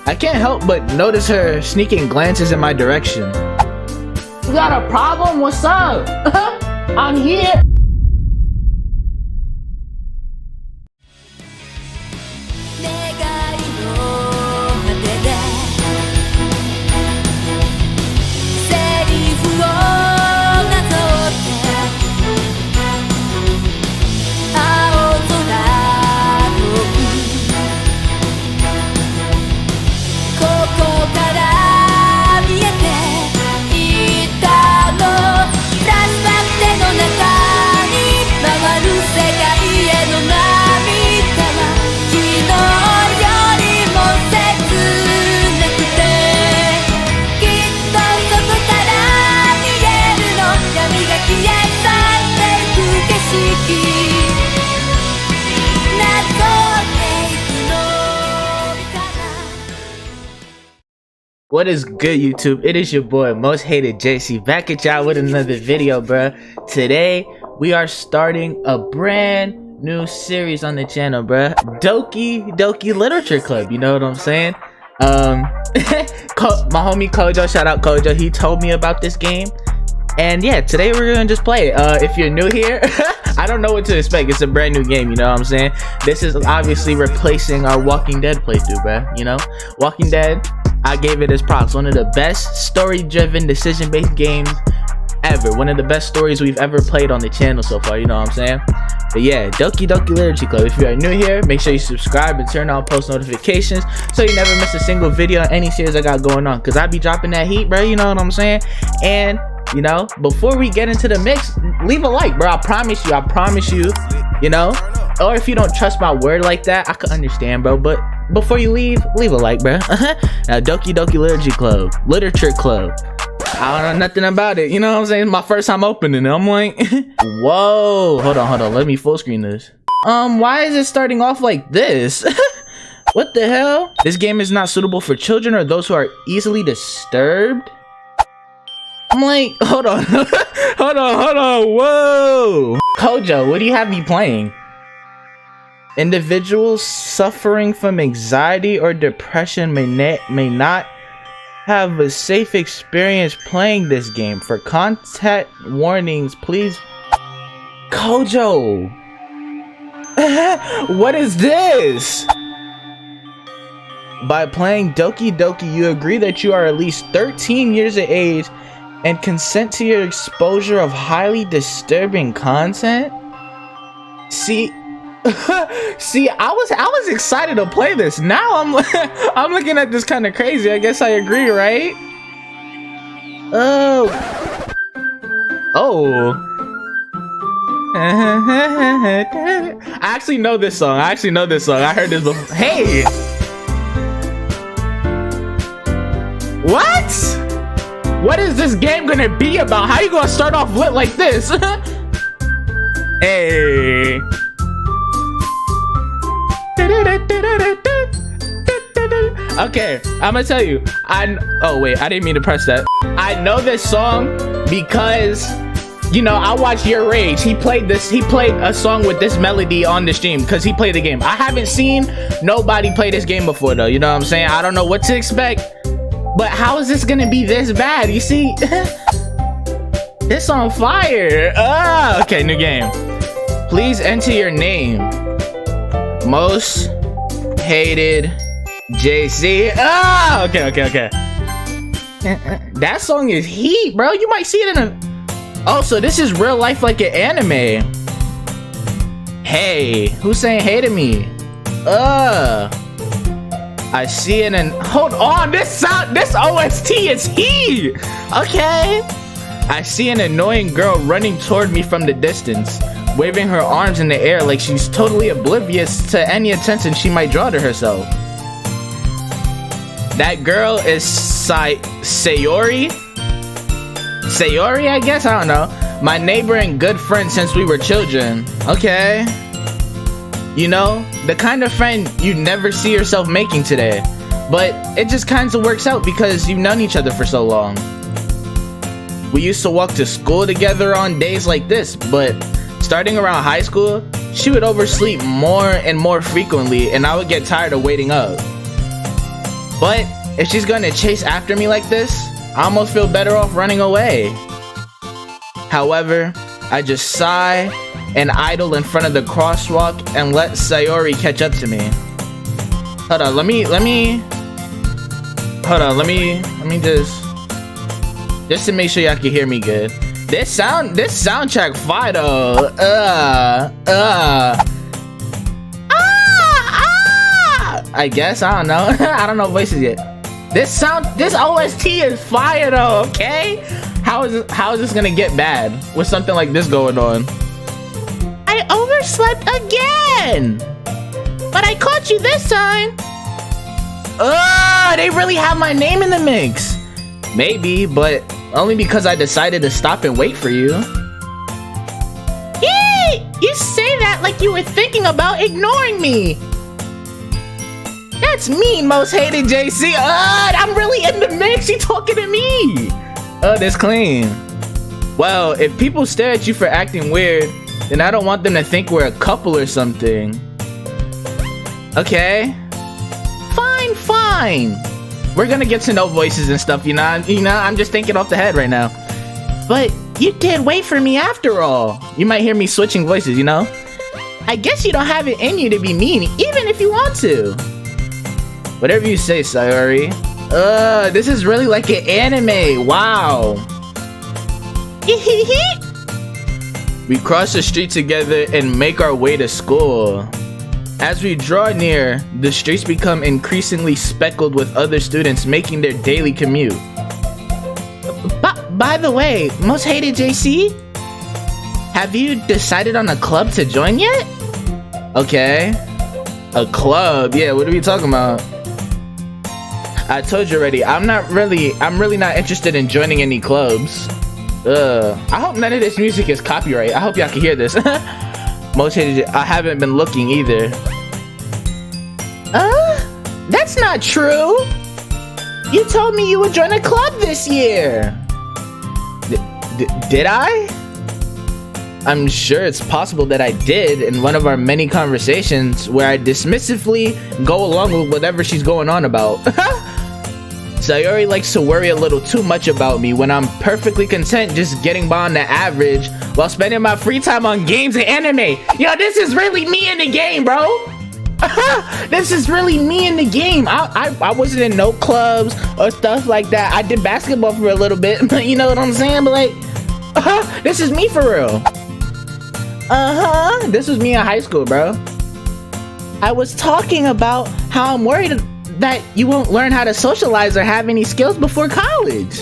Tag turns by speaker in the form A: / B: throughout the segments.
A: I can't help but notice her sneaking glances in my direction. You got a problem? What's up? I'm here. What is good, YouTube? It is your boy Most Hated JC back at y'all with another video, bruh. Today we are starting a brand new series on the channel, bruh. Doki Doki Literature Club, you know what I'm saying? My homie Kojo, shout out Kojo, he told me about this game. And yeah, today we're gonna just play it. If you're new here, I don't know what to expect. It's a brand new game, you know what I'm saying? This is obviously replacing our Walking Dead playthrough, bruh. You know, Walking Dead, I gave it as props. One of the best story-driven, decision-based games ever. One of the best stories we've ever played on the channel so far, you know what I'm saying? But yeah, Doki Doki Literature Club. If you are new here, make sure you subscribe and turn on post notifications so you never miss a single video on any series I got going on. Because I be dropping that heat, bro, you know what I'm saying? And, you know, before we get into the mix, leave a like, bro. I promise you, you know? Or if you don't trust my word like that, I can understand, bro. But before you leave a like, bro. Now, Doki Doki Literature Club. I don't know nothing about it. You know what I'm saying? It's my first time opening it. I'm like, whoa. Hold on. Let me full screen this. Why is it starting off like this? What the hell? This game is not suitable for children or those who are easily disturbed. I'm like, hold on. hold on. Whoa. Kojo, what do you have me playing? Individuals suffering from anxiety or depression may not have a safe experience playing this game. For content warnings, please. Kojo! What is this? By playing Doki Doki, you agree that you are at least 13 years of age and consent to your exposure of highly disturbing content? See, I was excited to play this. Now I'm looking at this kind of crazy. I guess I agree, right? Oh. I actually know this song. I heard this before. Hey. What is this game gonna be about? How you gonna start off lit like this? Hey. Okay, I'm gonna tell you. Oh wait, I didn't mean to press that. I know this song because, you know, I watched Your Rage. He played a song with this melody on the stream because he played the game. I haven't seen nobody play this game before though, you know what I'm saying? I don't know what to expect, but how is this gonna be this bad? You see, it's on fire. Okay, new game. Please enter your name. Most Hated JC. Okay. That song is heat, bro. You might see it in a... Oh, so this is real life like an anime. Hey, who's saying hey to me? I see it in... Hold on, this OST is heat. Okay. I see an annoying girl running toward me from the distance, waving her arms in the air like she's totally oblivious to any attention she might draw to herself. That girl is Sayori? Sayori, I guess? I don't know. My neighbor and good friend since we were children. Okay. You know, the kind of friend you never see yourself making today. But it just kind of works out because you've known each other for so long. We used to walk to school together on days like this, but starting around high school, she would oversleep more and more frequently, and I would get tired of waiting up. But if she's gonna chase after me like this, I almost feel better off running away. However, I just sigh and idle in front of the crosswalk and let Sayori catch up to me. Hold on, let me just to make sure y'all can hear me good. This soundtrack fire though. I guess, I don't know. I don't know voices yet. This OST is fire though, okay? How is this gonna get bad with something like this going on? I overslept again! But I caught you this time! They really have my name in the mix! Maybe, but only because I decided to stop and wait for you. Yay! You say that like you were thinking about ignoring me! That's mean, most hated JC. I'm really in the mix. You talking to me? That's clean. Well, if people stare at you for acting weird, then I don't want them to think we're a couple or something. Okay. Fine. We're gonna get to know voices and stuff, you know. I'm just thinking off the head right now. But you did wait for me after all. You might hear me switching voices, you know. I guess you don't have it in you to be mean, even if you want to. Whatever you say, Sayori. This is really like an anime. Wow. We cross the street together and make our way to school. As we draw near, the streets become increasingly speckled with other students making their daily commute. By the way, most hated JC, have you decided on a club to join yet? Okay. A club? Yeah, what are we talking about? I told you already, I'm really not interested in joining any clubs. I hope none of this music is copyright. I hope y'all can hear this. Most hated, I haven't been looking either. That's not true. You told me you would join a club this year. Did I? I'm sure it's possible that I did in one of our many conversations where I dismissively go along with whatever she's going on about. Sayori likes to worry a little too much about me when I'm perfectly content just getting by on the average while spending my free time on games and anime. Yo, this is really me in the game, bro. This is really me in the game. I wasn't in no clubs or stuff like that. I did basketball for a little bit, you know what I'm saying? But like, this is me for real. This was me in high school, bro. I was talking about how I'm worried that you won't learn how to socialize or have any skills before college.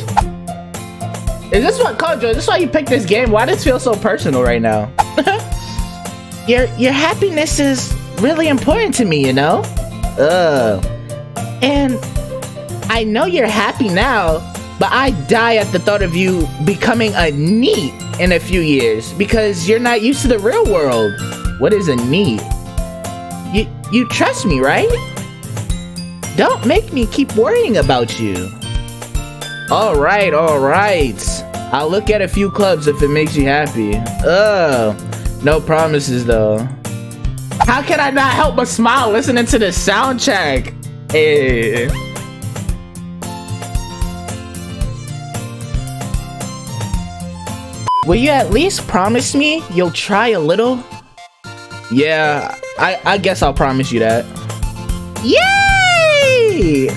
A: Is this what, Kojo, is this why you picked this game? Why does it feel so personal right now? Your happiness is really important to me, you know? And I know you're happy now, but I die at the thought of you becoming a NEET in a few years because you're not used to the real world. What is a NEET? You trust me, right? Don't make me keep worrying about you. Alright. I'll look at a few clubs if it makes you happy. No promises though. How can I not help but smile listening to the soundtrack? Hey. Will you at least promise me you'll try a little? Yeah, I guess I'll promise you that. Yay!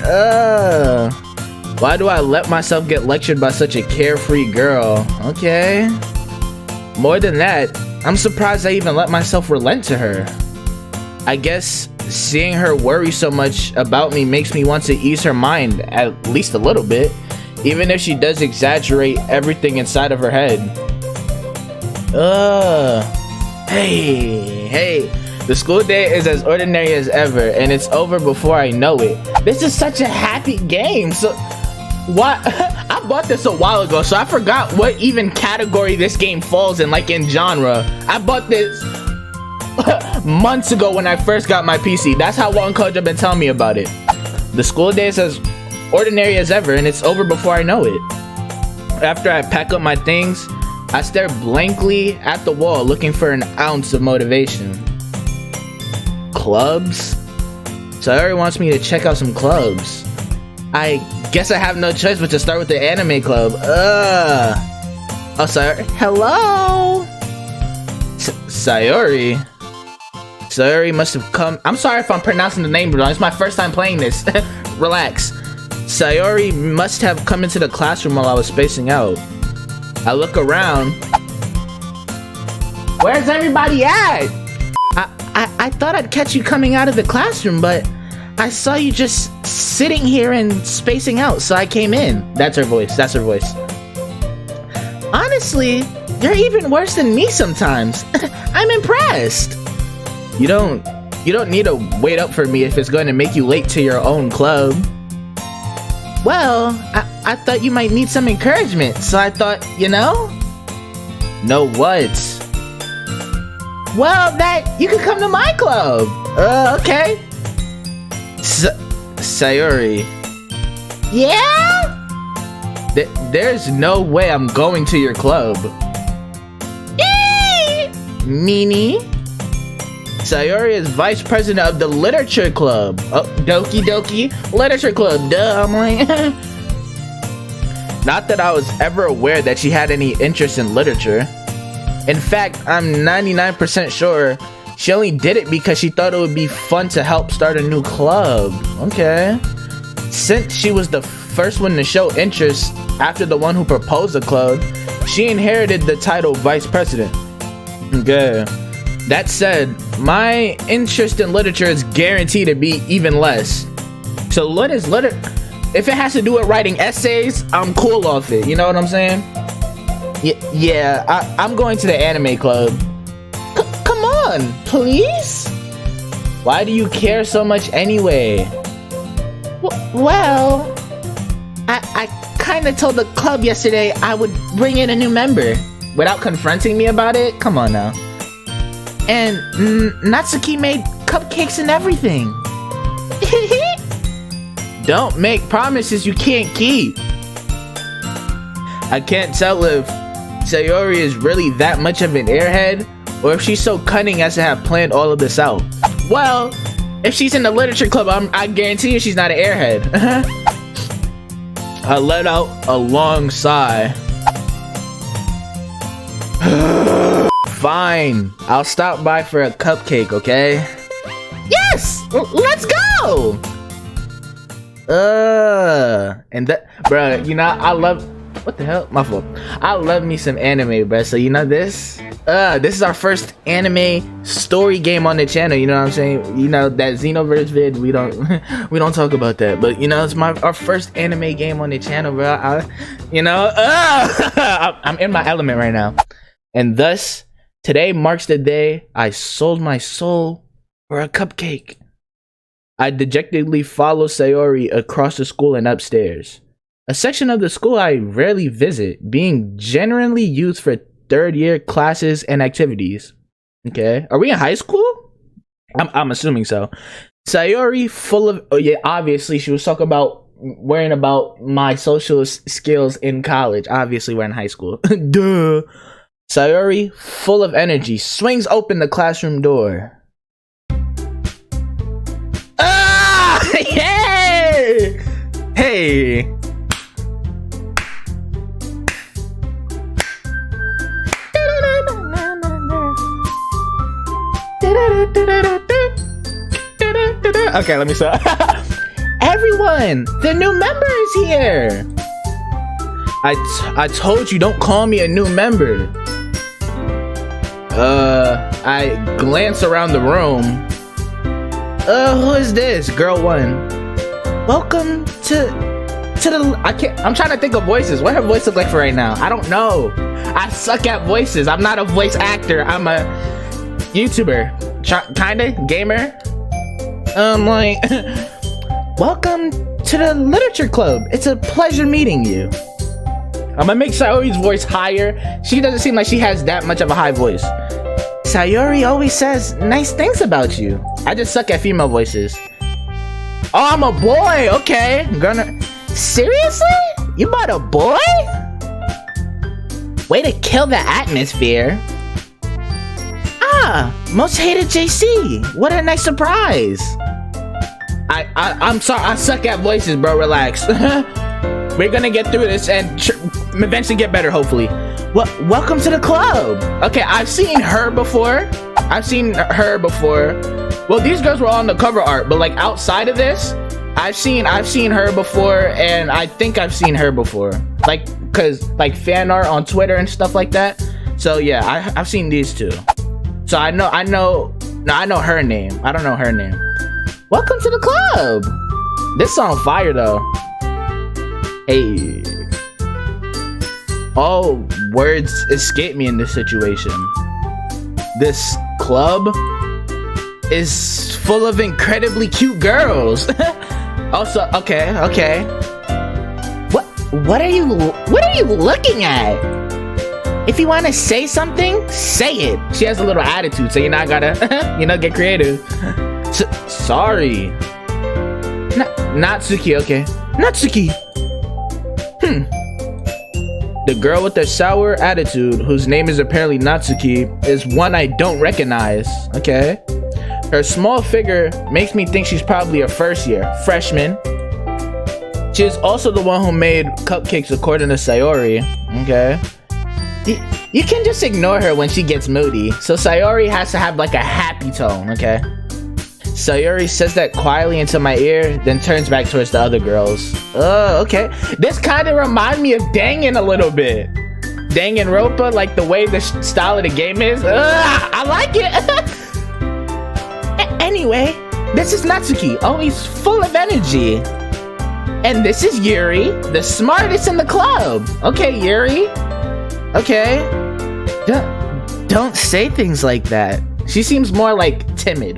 A: Why do I let myself get lectured by such a carefree girl? Okay. More than that, I'm surprised I even let myself relent to her. I guess seeing her worry so much about me makes me want to ease her mind at least a little bit, even if she does exaggerate everything inside of her head. Hey, the school day is as ordinary as ever, and it's over before I know it. This is such a happy game. So, what? I bought this a while ago, so I forgot what even category this game falls in, like in genre. I bought this months ago when I first got my PC. That's how long Kojo been telling me about it. The school day is as ordinary as ever, and it's over before I know it. After I pack up my things, I stare blankly at the wall looking for an ounce of motivation. Clubs? Sayori wants me to check out some clubs. I guess I have no choice but to start with the anime club. Oh, sorry. Hello? Sayori? Sayori must have come. I'm sorry if I'm pronouncing the name wrong. It's my first time playing this. Relax. Sayori must have come into the classroom while I was spacing out. I look around. Where's everybody at? I thought I'd catch you coming out of the classroom, but I saw you just sitting here and spacing out, so I came in. That's her voice. That's her voice. Honestly, you're even worse than me sometimes. I'm impressed. You don't need to wait up for me if it's going to make you late to your own club. Well, I thought you might need some encouragement, so I thought, you know? Know what? Well, that you could come to my club. Okay. Sayori. Yeah? There's no way I'm going to your club. Mimi? Sayori is vice president of the Literature Club. Oh, Doki Doki Literature Club. Duh, I'm like... Not that I was ever aware that she had any interest in literature. In fact, I'm 99% sure she only did it because she thought it would be fun to help start a new club. Okay. Since she was the first one to show interest after the one who proposed the club, she inherited the title vice president. Okay. That said, my interest in literature is guaranteed to be even less. So what is literature? If it has to do with writing essays, I'm cool off it. You know what I'm saying? Yeah, I'm going to the anime club. Come on, please? Why do you care so much anyway? Well, I kind of told the club yesterday I would bring in a new member without confronting me about it. Come on now. And Natsuki made cupcakes and everything. Don't make promises you can't keep. I can't tell if Sayori is really that much of an airhead or if she's so cunning as to have planned all of this out. Well, if she's in the literature club, I guarantee you she's not an airhead. I let out a long sigh. Fine, I'll stop by for a cupcake, okay? Yes! Let's go! And that, bruh, you know, I love, what the hell? My fault. I love me some anime, bruh. So, you know this is our first anime story game on the channel, you know what I'm saying? You know, that Xenoverse vid, we don't talk about that. But, you know, it's our first anime game on the channel, bruh. I'm in my element right now. And thus, today marks the day I sold my soul for a cupcake. I dejectedly follow Sayori across the school and upstairs. A section of the school I rarely visit, being generally used for third-year classes and activities. Okay, are we in high school? I'm assuming so. Sayori, full of, oh yeah, obviously she was talking about worrying about my social skills in college. Obviously we're in high school. Duh. Sayori, full of energy, swings open the classroom door. Ah! Hey! Hey! Okay, let me start. Everyone, the new member is here. I told you don't call me a new member. I glance around the room. Who is this? Girl 1. Welcome to the, I'm trying to think of voices. What her voice look like for right now? I don't know. I suck at voices. I'm not a voice actor. I'm a YouTuber. Kinda gamer. Like, welcome to the Literature Club. It's a pleasure meeting you. I'm gonna make Sayori's voice higher. She doesn't seem like she has that much of a high voice. Sayori always says nice things about you. I just suck at female voices. Oh, I'm a boy. Okay. Seriously? You bought a boy? Way to kill the atmosphere. Ah, most hated JC. What a nice surprise. I'm sorry, I suck at voices, bro. Relax. We're gonna get through this and eventually get better, hopefully. Welcome to the club. Okay, I've seen her before. Well, these girls were all on the cover art, but like outside of this, I've seen her before, and I think I've seen her before. Like, cause like fan art on Twitter and stuff like that. So yeah, I've seen these two. So I know her name. I don't know her name. Welcome to the club. This song fire though. Hey. All words escape me in this situation. This club is full of incredibly cute girls. Also, okay. What are you looking at? If you want to say something, say it. She has a little attitude, so you not gotta, get creative. Sorry. Natsuki, okay. Natsuki. The girl with the sour attitude, whose name is apparently Natsuki, is one I don't recognize. Okay. Her small figure makes me think she's probably a first year freshman. She is also the one who made cupcakes according to Sayori. Okay. You can just ignore her when she gets moody. So Sayori has to have like a happy tone, okay? Sayori says that quietly into my ear, then turns back towards the other girls. Oh, okay. This kind of reminds me of Dangan a little bit. Danganronpa, like the way the style of the game is. I like it. Anyway, this is Natsuki, always full of energy. And this is Yuri, the smartest in the club. Okay, Yuri. Okay. Don't say things like that. She seems more like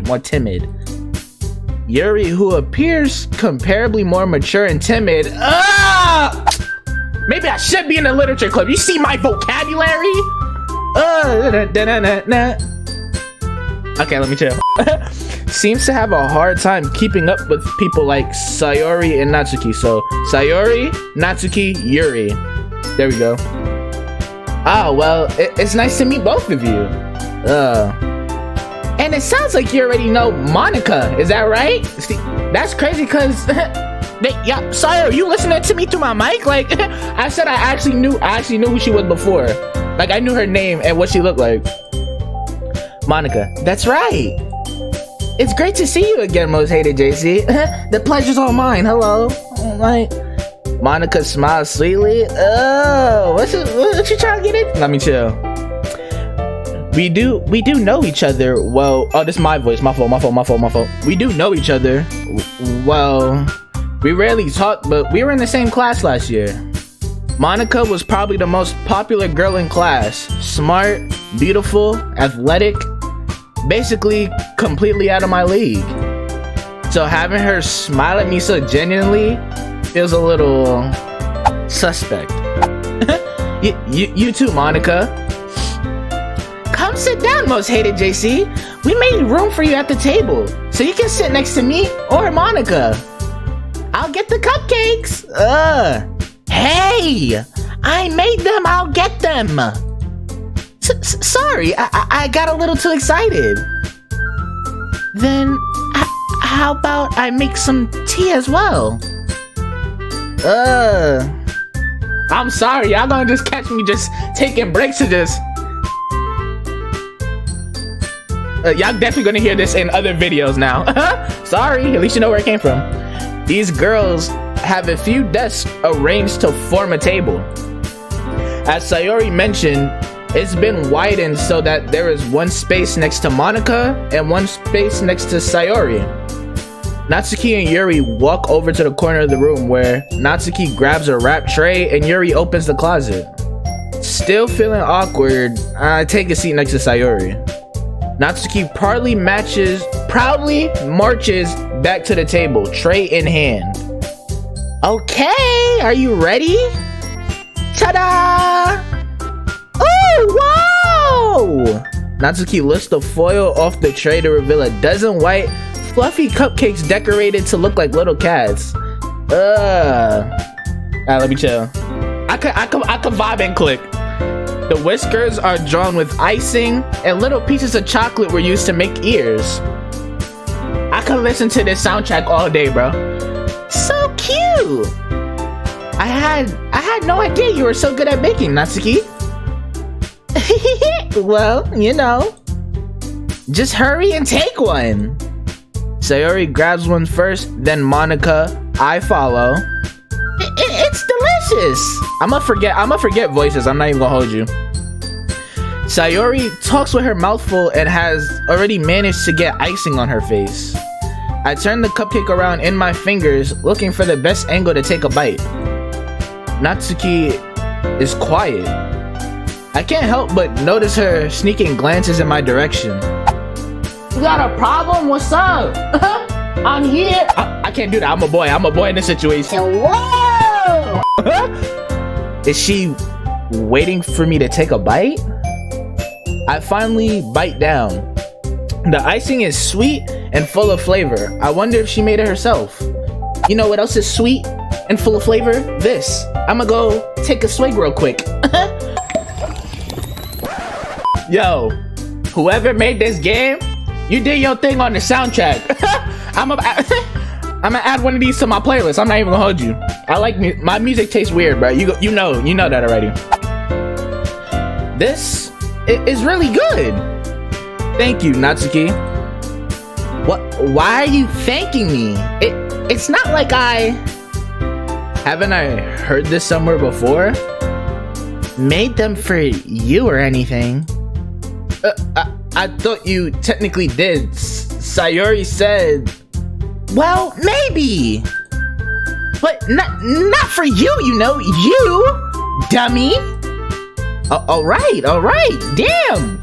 A: more timid. Yuri, who appears comparably more mature and timid. Maybe I should be in the literature club. You see my vocabulary? Okay, let me chill. Seems to have a hard time keeping up with people like Sayori and Natsuki. So Sayori, Natsuki, Yuri. There we go. Oh, well, it's nice to meet both of you. And it sounds like you already know Monica. Is that right? See, that's crazy because yeah, Sayori, you listening to me through my mic? Like I said, I actually knew who she was before. Like I knew her name and what she looked like. Monica, that's right. It's great to see you again, most hated JC. The pleasure's all mine. Hello. Like, Monica smiles sweetly. Oh, what you trying to get in? Let me chill. We do know each other. Well, oh, this is my voice. My fault. We do know each other. Well, we rarely talk, but we were in the same class last year. Monica was probably the most popular girl in class. Smart, beautiful, athletic, basically completely out of my league. So having her smile at me so genuinely feels a little suspect. You too, Monica. Come sit down, most hated JC. We made room for you at the table, so you can sit next to me or Monica. I'll get the cupcakes. Hey, I made them. I'll get them. Sorry, I got a little too excited. Then, how about I make some tea as well? I'm sorry, y'all gonna just catch me just taking breaks to just. Y'all definitely gonna hear this in other videos now. Sorry, at least you know where it came from. These girls have a few desks arranged to form a table. As Sayori mentioned, it's been widened so that there is one space next to Monica and one space next to Sayori. Natsuki and Yuri walk over to the corner of the room where Natsuki grabs a wrap tray and Yuri opens the closet. Still feeling awkward, I take a seat next to Sayori. Natsuki proudly marches back to the table, tray in hand. Okay, are you ready? Ta-da! Oh, whoa! Natsuki lifts the foil off the tray to reveal a dozen white, fluffy cupcakes decorated to look like little cats. Alright, let me chill. I could vibe and click. The whiskers are drawn with icing, and little pieces of chocolate were used to make ears. I I could listen to this soundtrack all day, bro. So cute. I had no idea you were so good at baking, Natsuki. Well, you know, just hurry and take one. Sayori grabs one first, then Monica. I follow. It's delicious. I'ma forget voices. I'm not even gonna hold you. Sayori talks with her mouth full and has already managed to get icing on her face. I turn the cupcake around in my fingers, looking for the best angle to take a bite. Natsuki is quiet. I can't help but notice her sneaking glances in my direction. You got a problem? What's up? I'm here. I can't do that. I'm a boy in this situation. Whoa! Is she waiting for me to take a bite? I finally bite down. The icing is sweet and full of flavor. I wonder if she made it herself. You know what else is sweet and full of flavor? This. I'ma go take a swig real quick. Yo, whoever made this game, you did your thing on the soundtrack. I'ma add one of these to my playlist. I'm not even gonna hold you. I like my music tastes weird, bro. You know that already. This is really good. Thank you, Natsuki. What? Why are you thanking me? It's not like haven't I heard this somewhere before? Made them for you or anything? I thought you technically did. Sayori said. Well, maybe, but not for you. You know, you dummy. All right. Damn.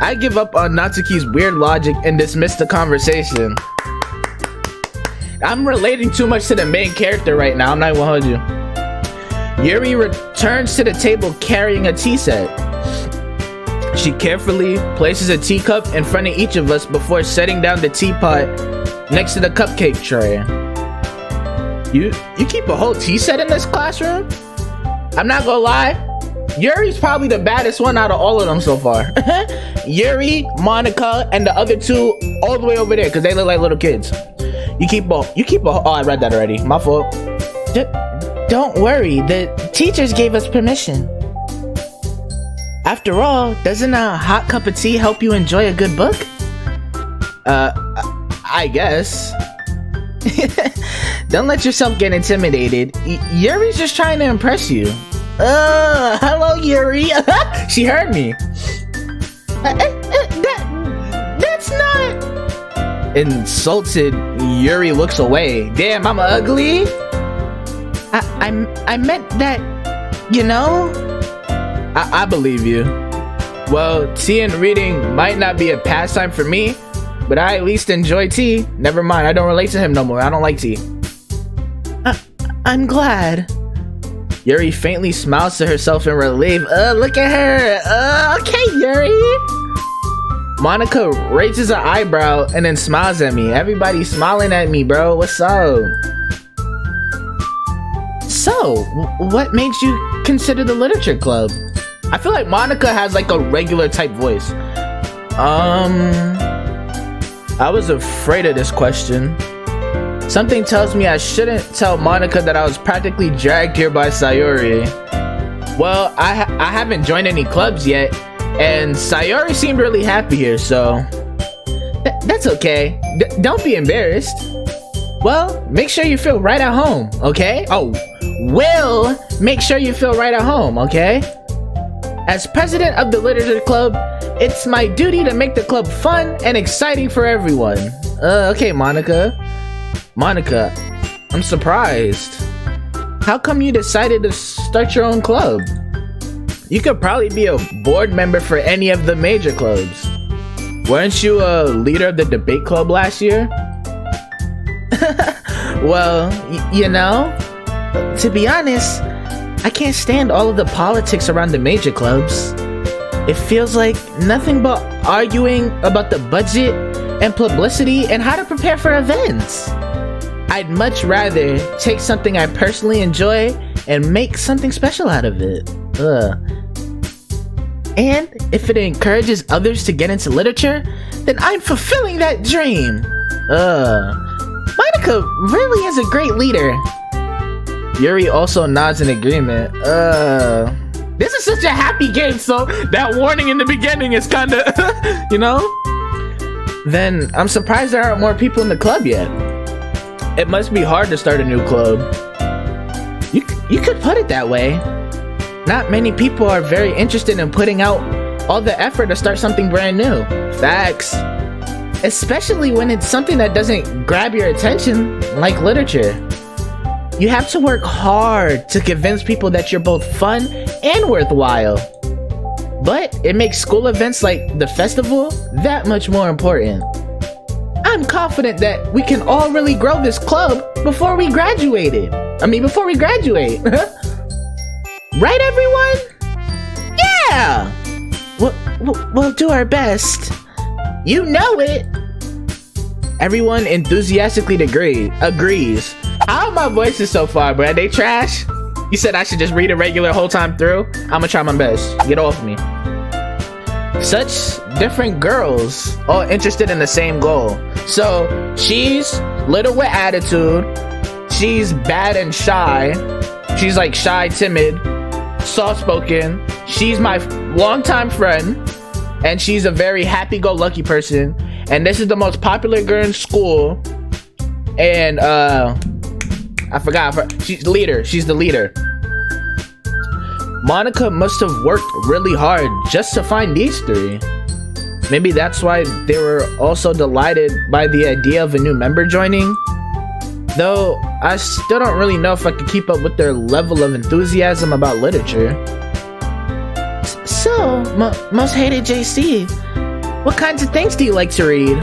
A: I give up on Natsuki's weird logic and dismiss the conversation. I'm relating too much to the main character right now. I'm not even gonna hold you. Yuri returns to the table carrying a tea set. She carefully places a teacup in front of each of us before setting down the teapot next to the cupcake tray. You keep a whole tea set in this classroom? I'm not gonna lie, Yuri's probably the baddest one out of all of them so far. Yuri, Monica, and the other two all the way over there because they look like little kids. Oh, I read that already. My fault. Don't worry, the teachers gave us permission. After all, doesn't a hot cup of tea help you enjoy a good book? I guess. Don't let yourself get intimidated. Yuri's just trying to impress you. Hello, Yuri. She heard me. That's not... Insulted, Yuri looks away. Damn, I'm ugly? I meant that, you know? I believe you. Well, tea and reading might not be a pastime for me, but I at least enjoy tea. Never mind, I don't relate to him no more. I don't like tea. I'm glad. Yuri faintly smiles to herself in relief. Look at her. Okay, Yuri. Monica raises her eyebrow and then smiles at me. Everybody's smiling at me, bro. What's up? So, what made you consider the literature club? I feel like Monica has like a regular type voice. I was afraid of this question. Something tells me I shouldn't tell Monica that I was practically dragged here by Sayori. Well, I haven't joined any clubs yet, and Sayori seemed really happy here, so... That's okay. Don't be embarrassed. Well, make sure you feel right at home, okay? Oh, will make sure you feel right at home, okay? As president of the literature club, it's my duty to make the club fun and exciting for everyone. Okay, Monica. Monica, I'm surprised. How come you decided to start your own club? You could probably be a board member for any of the major clubs. Weren't you a leader of the debate club last year? Well, you know, to be honest, I can't stand all of the politics around the major clubs. It feels like nothing but arguing about the budget and publicity and how to prepare for events. I'd much rather take something I personally enjoy and make something special out of it. And if it encourages others to get into literature, then I'm fulfilling that dream. Monica really is a great leader. Yuri also nods in agreement. This is such a happy game, so that warning in the beginning is kinda, you know? Then I'm surprised there aren't more people in the club yet. It must be hard to start a new club. You could put it that way. Not many people are very interested in putting out all the effort to start something brand new. Facts. Especially when it's something that doesn't grab your attention, like literature. You have to work hard to convince people that you're both fun and worthwhile. But it makes school events like the festival that much more important. I'm confident that we can all really grow this club before we graduate. Right, everyone? Yeah! We'll do our best. You know it! Everyone enthusiastically agrees. How are my voices so far, bro? Are they trash? You said I should just read it regular whole time through? I'ma try my best. Get off me. Such different girls, all interested in the same goal. So, she's little with attitude. She's bad and shy. She's like shy, timid, soft-spoken. She's my longtime friend. And she's a very happy-go-lucky person. And this is the most popular girl in school. And, I forgot she's the leader. She's the leader. Monica must have worked really hard just to find these three. Maybe that's why they were also delighted by the idea of a new member joining. Though, I still don't really know if I could keep up with their level of enthusiasm about literature. So, most hated JC, what kinds of things do you like to read?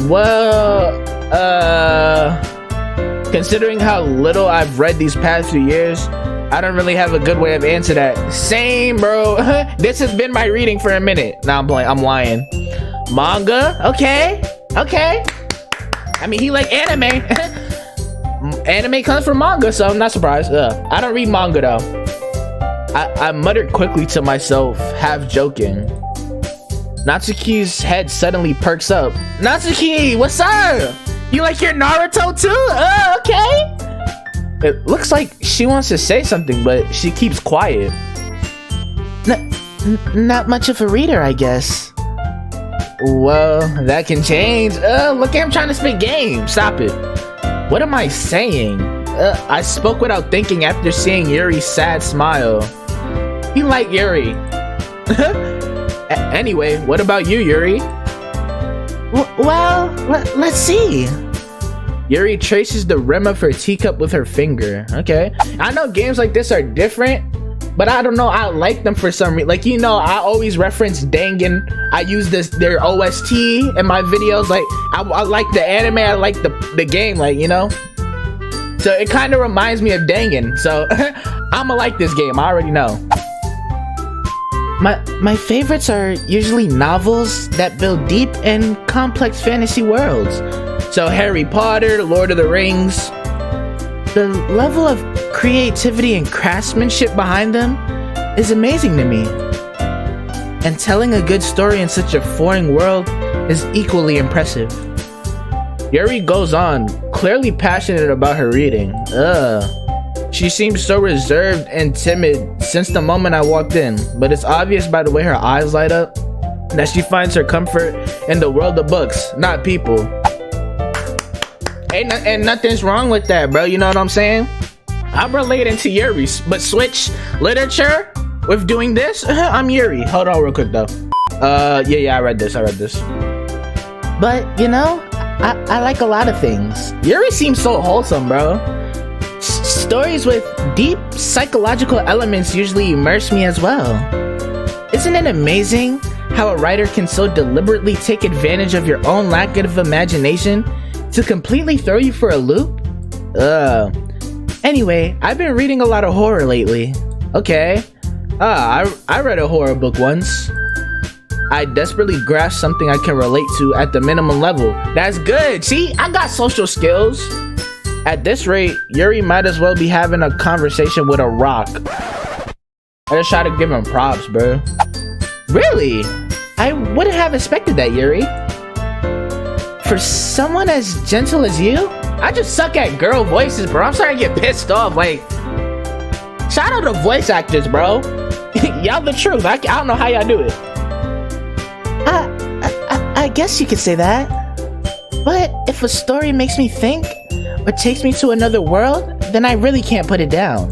A: Well, considering how little I've read these past few years, I don't really have a good way of answering that. Same, bro. This has been my reading for a minute. Nah, I'm lying. Manga? Okay. I mean, he like anime. Anime comes from manga, so I'm not surprised. I don't read manga, though. I muttered quickly to myself, half joking. Natsuki's head suddenly perks up. Natsuki, what's up? You like your Naruto too? Okay. It looks like she wants to say something, but she keeps quiet. Not much of a reader, I guess. Well, that can change. Look at him trying to spit game. Stop it. What am I saying? I spoke without thinking after seeing Yuri's sad smile. You like Yuri. Anyway, what about you, Yuri? Well, let's see. Yuri traces the rim of her teacup with her finger. Okay. I know games like this are different, but I don't know. I like them for some reason. Like, you know, I always reference Dangan. I use their OST in my videos. Like, I like the anime. I like the game, like, you know? So it kind of reminds me of Dangan. So I'ma like this game. I already know. My favorites are usually novels that build deep and complex fantasy worlds. So Harry Potter, Lord of the Rings. The level of creativity and craftsmanship behind them is amazing to me. And telling a good story in such a foreign world is equally impressive. Yuri goes on, clearly passionate about her reading. She seems so reserved and timid since the moment I walked in, but it's obvious by the way her eyes light up that she finds her comfort in the world of books, not people. And nothing's wrong with that, bro. You know what I'm saying? I'm relating to Yuri, but switch literature with doing this. I'm Yuri. Hold on real quick though. Yeah, I read this. But you know, I like a lot of things. Yuri seems so wholesome, bro. Stories with deep psychological elements usually immerse me as well. Isn't it amazing how a writer can so deliberately take advantage of your own lack of imagination to completely throw you for a loop? Anyway, I've been reading a lot of horror lately. Okay. I read a horror book once. I desperately grasped something I can relate to at the minimum level. That's good. See, I got social skills. At this rate, Yuri might as well be having a conversation with a rock. I just try to give him props, bro. Really? I wouldn't have expected that, Yuri. For someone as gentle as you? I just suck at girl voices, bro. I'm starting to get pissed off. Like, shout out to voice actors, bro. Y'all the truth. I don't know how y'all do it. I guess you could say that. But if a story makes me think or takes me to another world, then I really can't put it down.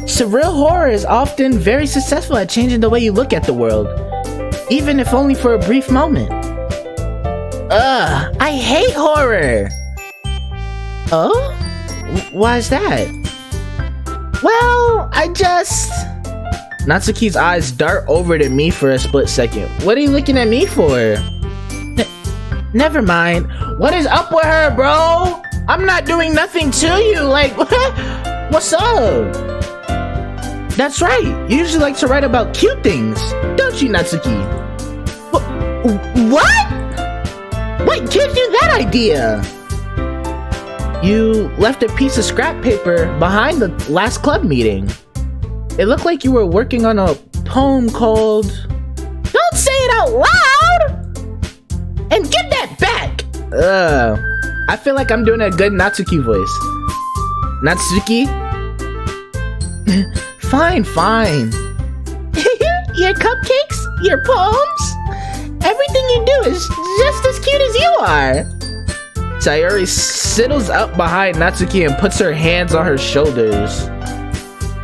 A: Surreal horror is often very successful at changing the way you look at the world, even if only for a brief moment. I hate horror! Oh? Why is that? Well, Natsuki's eyes dart over to me for a split second. What are you looking at me for? Never mind. What is up with her, bro? I'm not doing nothing to you. Like, what's up? That's right. You usually like to write about cute things, don't you, Natsuki? What? What gives you that idea? You left a piece of scrap paper behind the last club meeting. It looked like you were working on a poem called... Don't say it out loud! And give that back! I feel like I'm doing a good Natsuki voice. Natsuki? Fine. Your cupcakes? Your poems? Everything you do is just as cute as you are! Sayori sidles up behind Natsuki and puts her hands on her shoulders.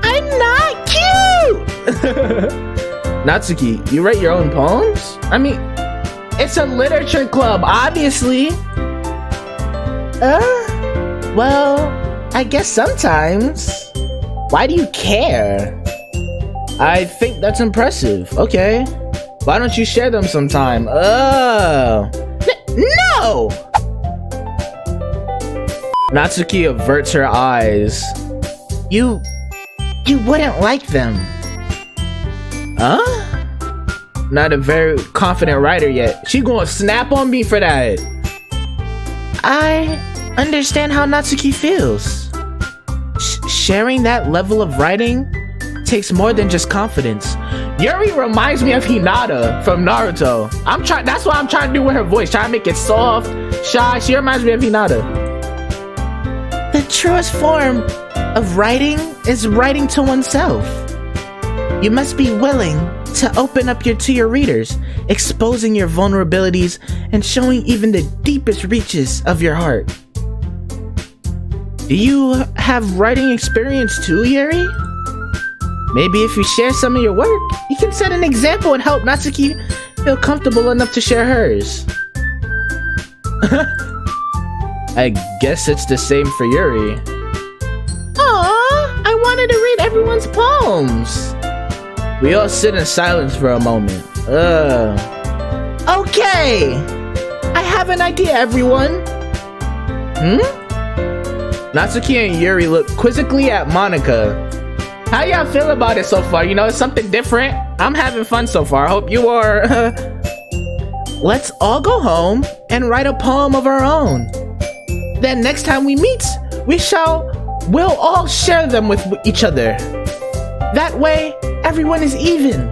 A: I'm not cute! Natsuki, you write your own poems? I mean, it's a literature club, obviously. Well, I guess sometimes. Why do you care? I think that's impressive. Okay. Why don't you share them sometime? No! Natsuki averts her eyes. You wouldn't like them. Huh? Not a very confident writer yet. She gonna snap on me for that. I understand how Natsuki feels. Sharing that level of writing takes more than just confidence. Yuri reminds me of Hinata from Naruto. That's what I'm trying to do with her voice. Trying to make it soft, shy. She reminds me of Hinata. The truest form of writing is writing to oneself. You must be willing to open up to your readers, exposing your vulnerabilities and showing even the deepest reaches of your heart. Do you have writing experience too, Yuri? Maybe if you share some of your work, you can set an example and help Natsuki feel comfortable enough to share hers. I guess it's the same for Yuri. Aww, I wanted to read everyone's poems. We all sit in silence for a moment. Okay, I have an idea, everyone. Natsuki and Yuri look quizzically at Monica. How y'all feel about it so far? You know, it's something different. I'm having fun so far. I hope you are. Let's all go home and write a poem of our own. Then next time we meet, we'll all share them with each other. That way, everyone is even.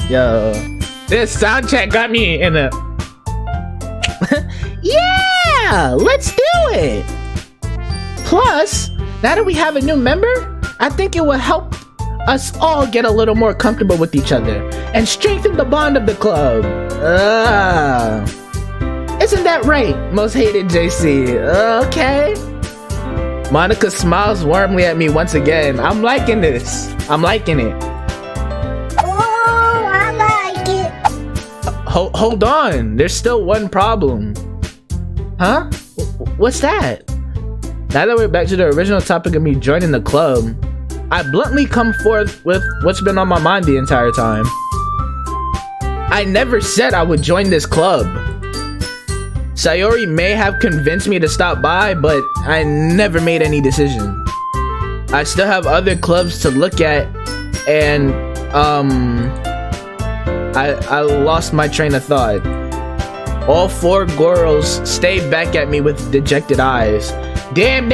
A: Yo, this sound check got me in a... Yeah, let's do it. Plus, now that we have a new member, I think it will help us all get a little more comfortable with each other and strengthen the bond of the club. Isn't that right, most hated JC? Okay. Monica smiles warmly at me once again. I'm liking this. I'm liking it.
B: Oh, I like it.
A: Hold on. There's still one problem. Huh? What's that? Now that we're back to the original topic of me joining the club, I bluntly come forth with what's been on my mind the entire time. I never said I would join this club. Sayori may have convinced me to stop by, but I never made any decision. I still have other clubs to look at, and I lost my train of thought. All four girls stayed back at me with dejected eyes. Damn,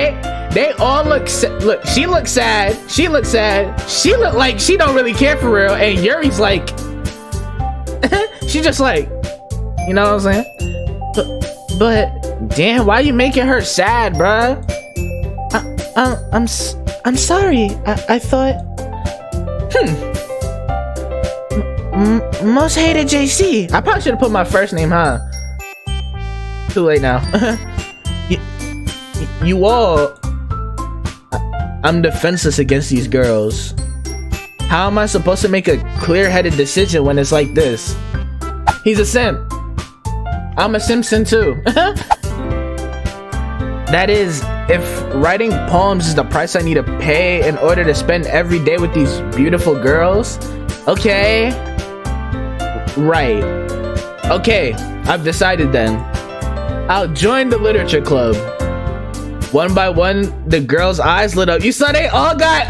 A: They all look look, she looks sad. She looks sad. She look like she don't really care for real. And Yuri's like, she just like, you know what I'm saying? But damn, why you making her sad, bruh? I'm sorry. I thought. Most hated JC. I probably should have put my first name, huh? Too late now. You all. I'm defenseless against these girls. How am I supposed to make a clear-headed decision when it's like this? He's a simp. I'm a Simpson too. That is, if writing poems is the price I need to pay in order to spend every day with these beautiful girls, okay. Right. Okay, I've decided then. I'll join the literature club. One by one, the girls' eyes lit up. You saw they all got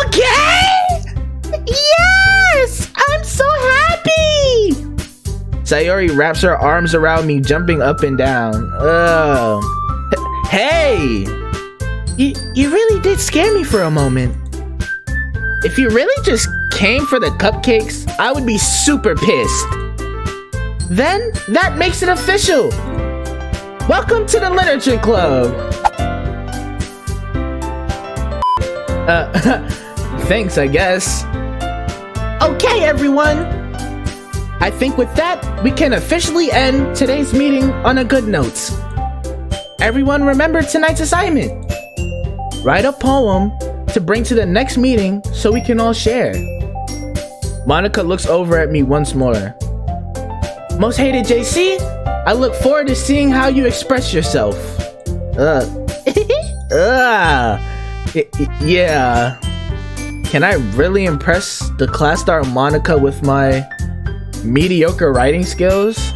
A: okay? Yes! I'm so happy! Sayori wraps her arms around me, jumping up and down. Hey! You really did scare me for a moment. If you really just came for the cupcakes, I would be super pissed. Then, that makes it official. Welcome to the literature club. Thanks, I guess. Okay, everyone. I think with that, we can officially end today's meeting on a good note. Everyone remember tonight's assignment. Write a poem to bring to the next meeting so we can all share. Monica looks over at me once more. Most hated JC, I look forward to seeing how you express yourself. Yeah. Can I really impress the class star Monica with my mediocre writing skills?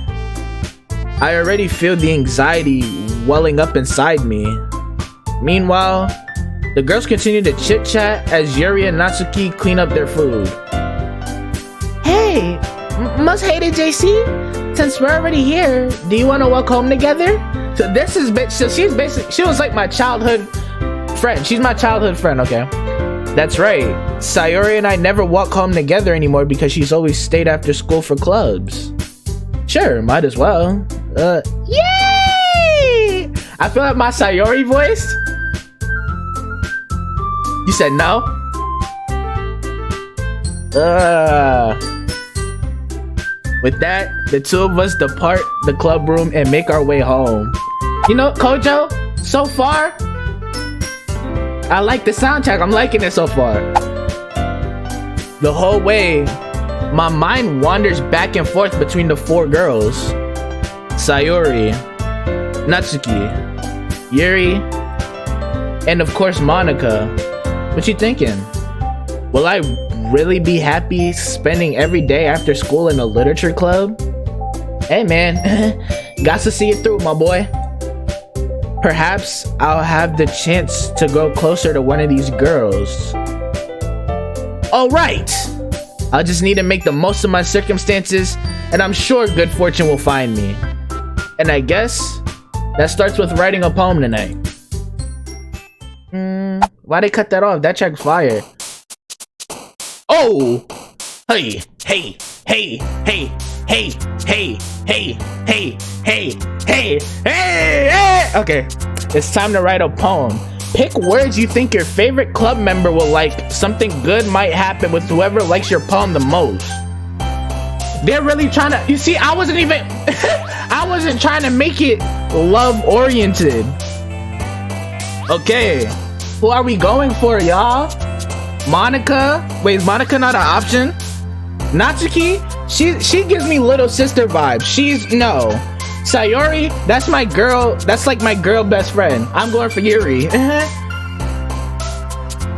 A: I already feel the anxiety welling up inside me. Meanwhile, the girls continue to chit-chat as Yuri and Natsuki clean up their food. Hey, most hated JC, since we're already here, do you want to walk home together? So this is she was like my childhood friend. She's my childhood friend, okay? That's right. Sayori and I never walk home together anymore because she's always stayed after school for clubs. Sure, might as well. Yay! I feel like my Sayori voice. You said no? With that, the two of us depart the club room and make our way home. You know, Kojo, so far, I like the soundtrack. I'm liking it so far. The whole way, my mind wanders back and forth between the four girls. Sayori, Natsuki, Yuri, and of course Monica. What you thinking? Will I really be happy spending every day after school in a literature club? Hey man, got to see it through, my boy. Perhaps I'll have the chance to grow closer to one of these girls. Alright! I'll just need to make the most of my circumstances, and I'm sure good fortune will find me. And I guess that starts with writing a poem tonight. Why they cut that off? That track's fire. Oh! Hey, hey, hey, hey, hey, hey, hey, hey, hey, hey, hey! Okay, it's time to write a poem. Pick words you think your favorite club member will like. Something good might happen with whoever likes your poem the most. They're really trying to, you see, I wasn't even, I wasn't trying to make it love-oriented. Okay, who are we going for, y'all? Monica? Wait, is Monica not an option? Natsuki? She gives me little sister vibes. No. Sayori? That's my girl. That's like my girl best friend. I'm going for Yuri.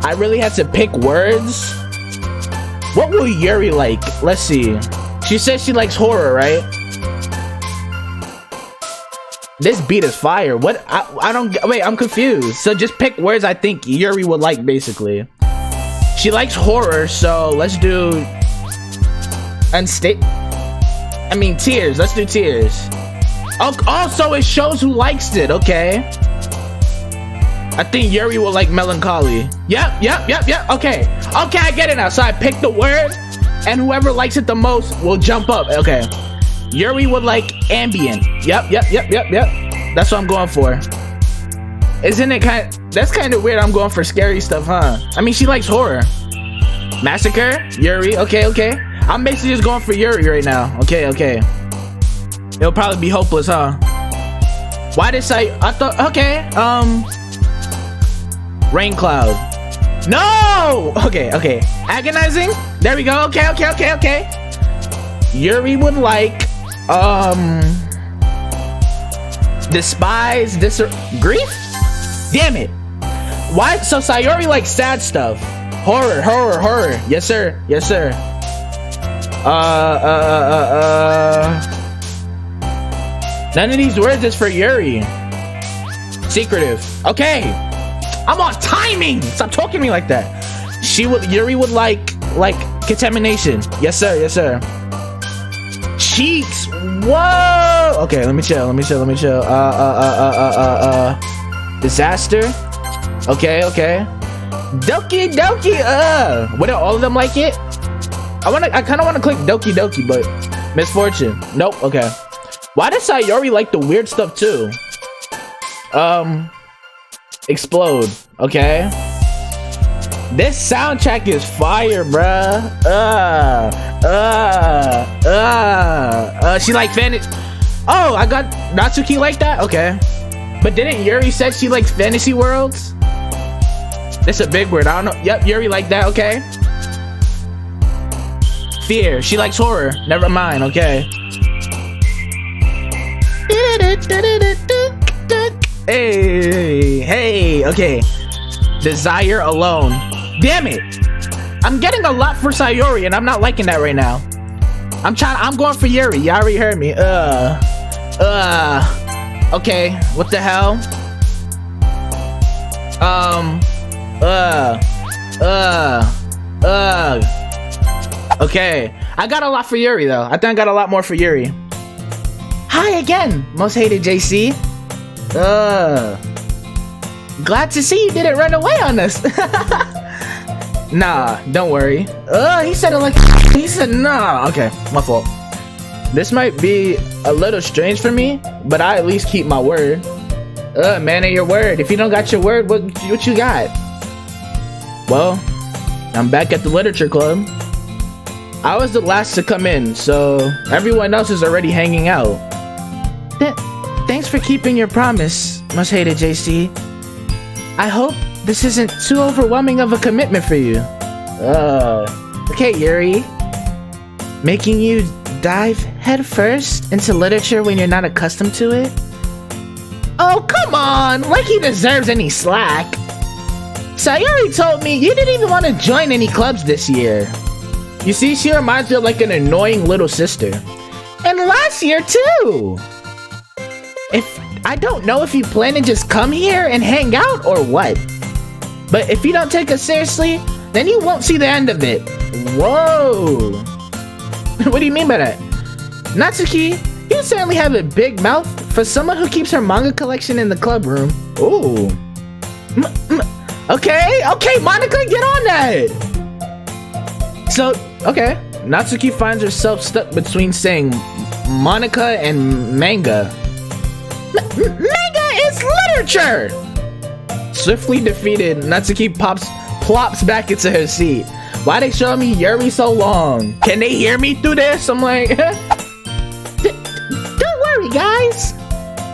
A: I really had to pick words. What will Yuri like? Let's see. She says she likes horror, right? This beat is fire. What? I don't. Wait, I'm confused. So just pick words I think Yuri would like, basically. She likes horror, so let's do tears. Let's do tears. Also, it shows who likes it. Okay. I think Yuri will like melancholy. Yep. Okay, I get it now. So I pick the word, and whoever likes it the most will jump up. Okay. Yuri would like ambient. Yep. That's what I'm going for. Isn't it that's kind of weird? I'm going for scary stuff, huh? I mean, she likes horror. Massacre, Yuri. Okay. I'm basically just going for Yuri right now. Okay. It'll probably be hopeless, huh? Why did I thought, okay, rain cloud. No! Okay. Agonizing? There we go. Okay. Yuri would like, despise, grief? Damn it. Why? So Sayori likes sad stuff. Horror. Yes, sir. None of these words is for Yuri. Secretive. Okay. I'm on timing. Stop talking to me like that. Yuri would like contamination. Yes, sir. Cheeks. Whoa. Okay, let me chill. Disaster. Okay. Doki Doki. What, all of them like it? I kind of want to click Doki Doki, but misfortune. Nope. Okay. Why does Sayori like the weird stuff too? Explode. Okay. This soundtrack is fire, bruh. She like fantasy. Oh, I got Natsuki like that. Okay. But didn't Yuri said she likes fantasy worlds? That's a big word. I don't know. Yep, Yuri like that. Okay. Fear. She likes horror. Never mind. Okay. Hey. Okay. Desire alone. Damn it. I'm getting a lot for Sayori, and I'm not liking that right now. I'm going for Yuri. You already heard me. Okay. What the hell? Okay. I got a lot for Yuri, though. I think I got a lot more for Yuri. Hi again, most hated JC. Glad to see you didn't run away on us. Nah, don't worry. He said it like he said nah. Okay, my fault. This might be a little strange for me, but I at least keep my word. Man of your word. If you don't got your word, what you got? Well, I'm back at the literature club. I was the last to come in, so everyone else is already hanging out. Thanks for keeping your promise, most hated JC. I hope this isn't too overwhelming of a commitment for you. Okay, Yuri. Making you dive headfirst into literature when you're not accustomed to it? Oh, come on! Like he deserves any slack. Sayori told me you didn't even want to join any clubs this year. You see, she reminds me of like an annoying little sister. And last year, too! I don't know if you plan to just come here and hang out or what. But if you don't take us seriously, then you won't see the end of it. Whoa! What do you mean by that? Natsuki, you certainly have a big mouth for someone who keeps her manga collection in the club room. Ooh. Okay, Monica, get on that! So, okay. Natsuki finds herself stuck between saying Monica and manga. Manga is literature! Swiftly defeated, Natsuki plops back into her seat. Why they showing me Yuri so long? Can they hear me through this? I'm like, don't worry, guys.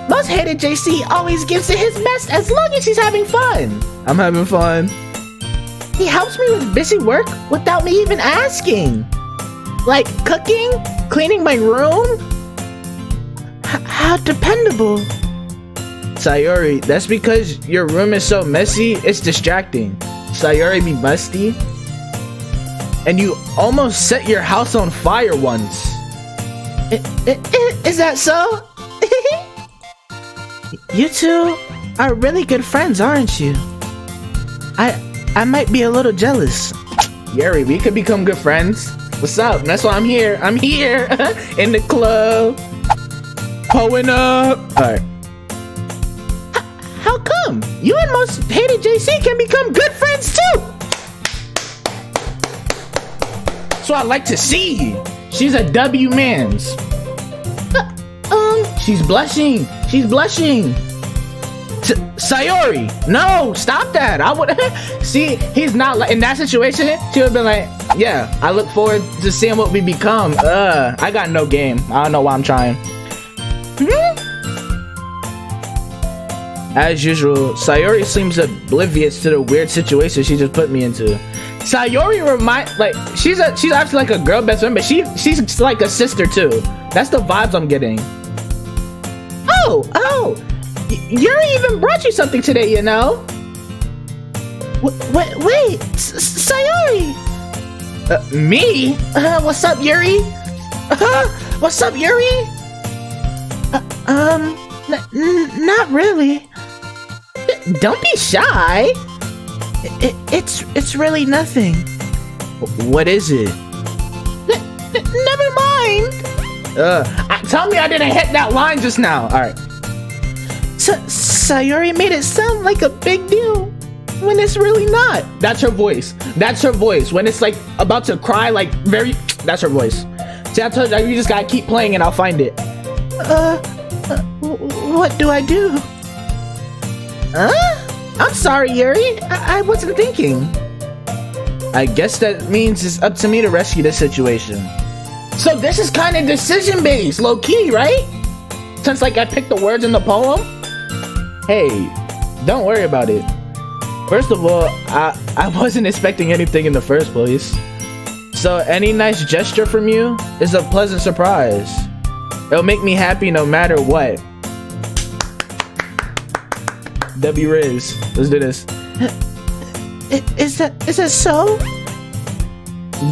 A: Most hated JC always gives it his best as long as he's having fun. I'm having fun. He helps me with busy work without me even asking. Like cooking, cleaning my room. How dependable. Sayori, that's because your room is so messy, it's distracting. Sayori be musty. And you almost set your house on fire once. Is that so? You two are really good friends, aren't you? I might be a little jealous. Yuri, we could become good friends. What's up? That's why I'm here. I'm here in the club. Pulling up. Alright. how come? You and Most Hated JC can become good friends too. So I like to see. She's a W mans. She's blushing. She's blushing. Sayori, no, stop that. I would see. He's not like in that situation. She would have been like, yeah, I look forward to seeing what we become. I got no game. I don't know why I'm trying. As usual, Sayori seems oblivious to the weird situation she just put me into. Sayori she's actually like a girl best friend, but she's like a sister too. That's the vibes I'm getting. Oh, Yuri even brought you something today, you know? Wait, Sayori. Me? What's up, Yuri? What's up, Yuri? Not really. Don't be shy. It's really nothing. What is it? Never mind. Tell me I didn't hit that line just now. All right. Sayori made it sound like a big deal when it's really not. That's her voice. That's her voice. When it's like about to cry, like very. That's her voice. See, I told you, you just gotta keep playing and I'll find it. What do I do? I'm sorry, Yuri. I wasn't thinking. I guess that means it's up to me to rescue this situation. So this is kind of decision-based, low-key, right? Since like I picked the words in the poem? Hey, don't worry about it. First of all, I wasn't expecting anything in the first place. So any nice gesture from you is a pleasant surprise. It'll make me happy no matter what. W Riz, let's do this. Is that so?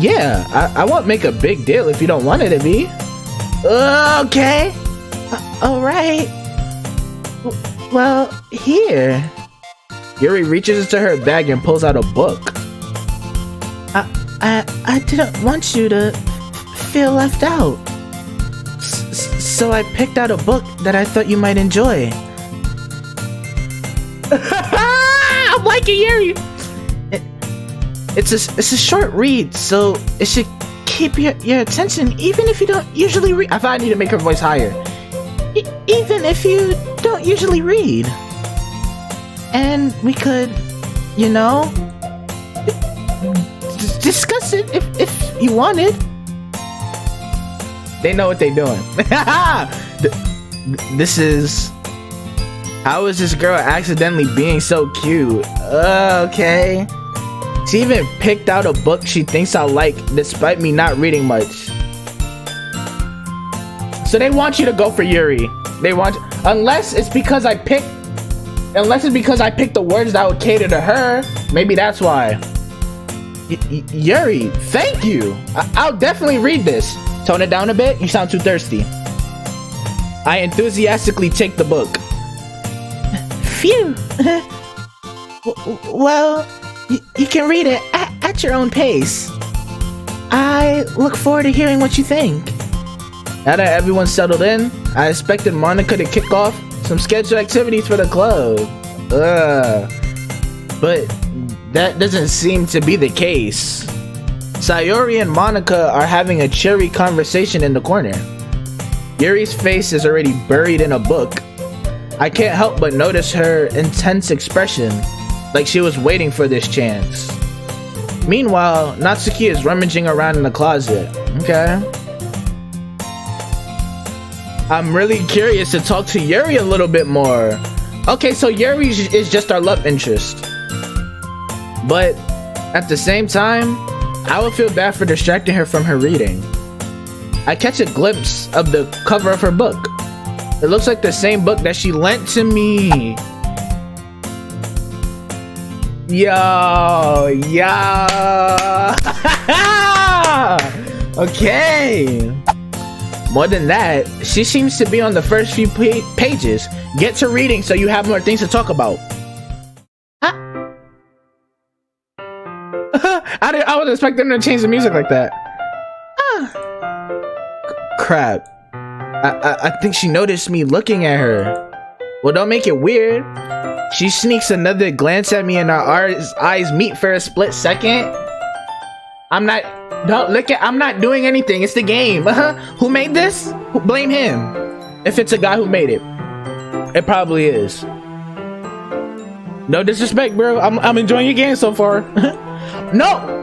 A: Yeah, I won't make a big deal if you don't want it to be. Okay. Alright. Well, here. Yuri reaches into her bag and pulls out a book. I didn't want you to feel left out. So I picked out a book that I thought you might enjoy. I'm liking Yuri. It's a short read, so it should keep your attention even if you don't usually read. I thought I need to make her voice higher. Even if you don't usually read. And we could, you know, discuss it if you wanted. They know what they're doing. This is... How is this girl accidentally being so cute? Okay. She even picked out a book she thinks I'll like despite me not reading much. So they want you to go for Yuri. They want... Unless it's because I picked the words that would cater to her. Maybe that's why. Yuri, thank you. I'll definitely read this. Tone it down a bit. You sound too thirsty. I enthusiastically take the book. Phew. Well, you can read it at your own pace. I look forward to hearing what you think. Now that everyone's settled in, I expected Monica to kick off some scheduled activities for the club. But that doesn't seem to be the case. Sayori and Monica are having a cheery conversation in the corner. Yuri's face is already buried in a book. I can't help but notice her intense expression, like she was waiting for this chance. Meanwhile, Natsuki is rummaging around in the closet. Okay. I'm really curious to talk to Yuri a little bit more. Okay, so Yuri is just our love interest. But at the same time, I would feel bad for distracting her from her reading. I catch a glimpse of the cover of her book. It looks like the same book that she lent to me. Yo. Okay. More than that, she seems to be on the first few pages. Get to reading so you have more things to talk about. I wasn't expecting them to change the music like that. Crap. I think she noticed me looking at her. Well, don't make it weird. She sneaks another glance at me and our eyes meet for a split second. I'm not doing anything. It's the game. Who made this? Blame him. If it's a guy who made it. It probably is. No disrespect, bro. I'm enjoying your game so far. No.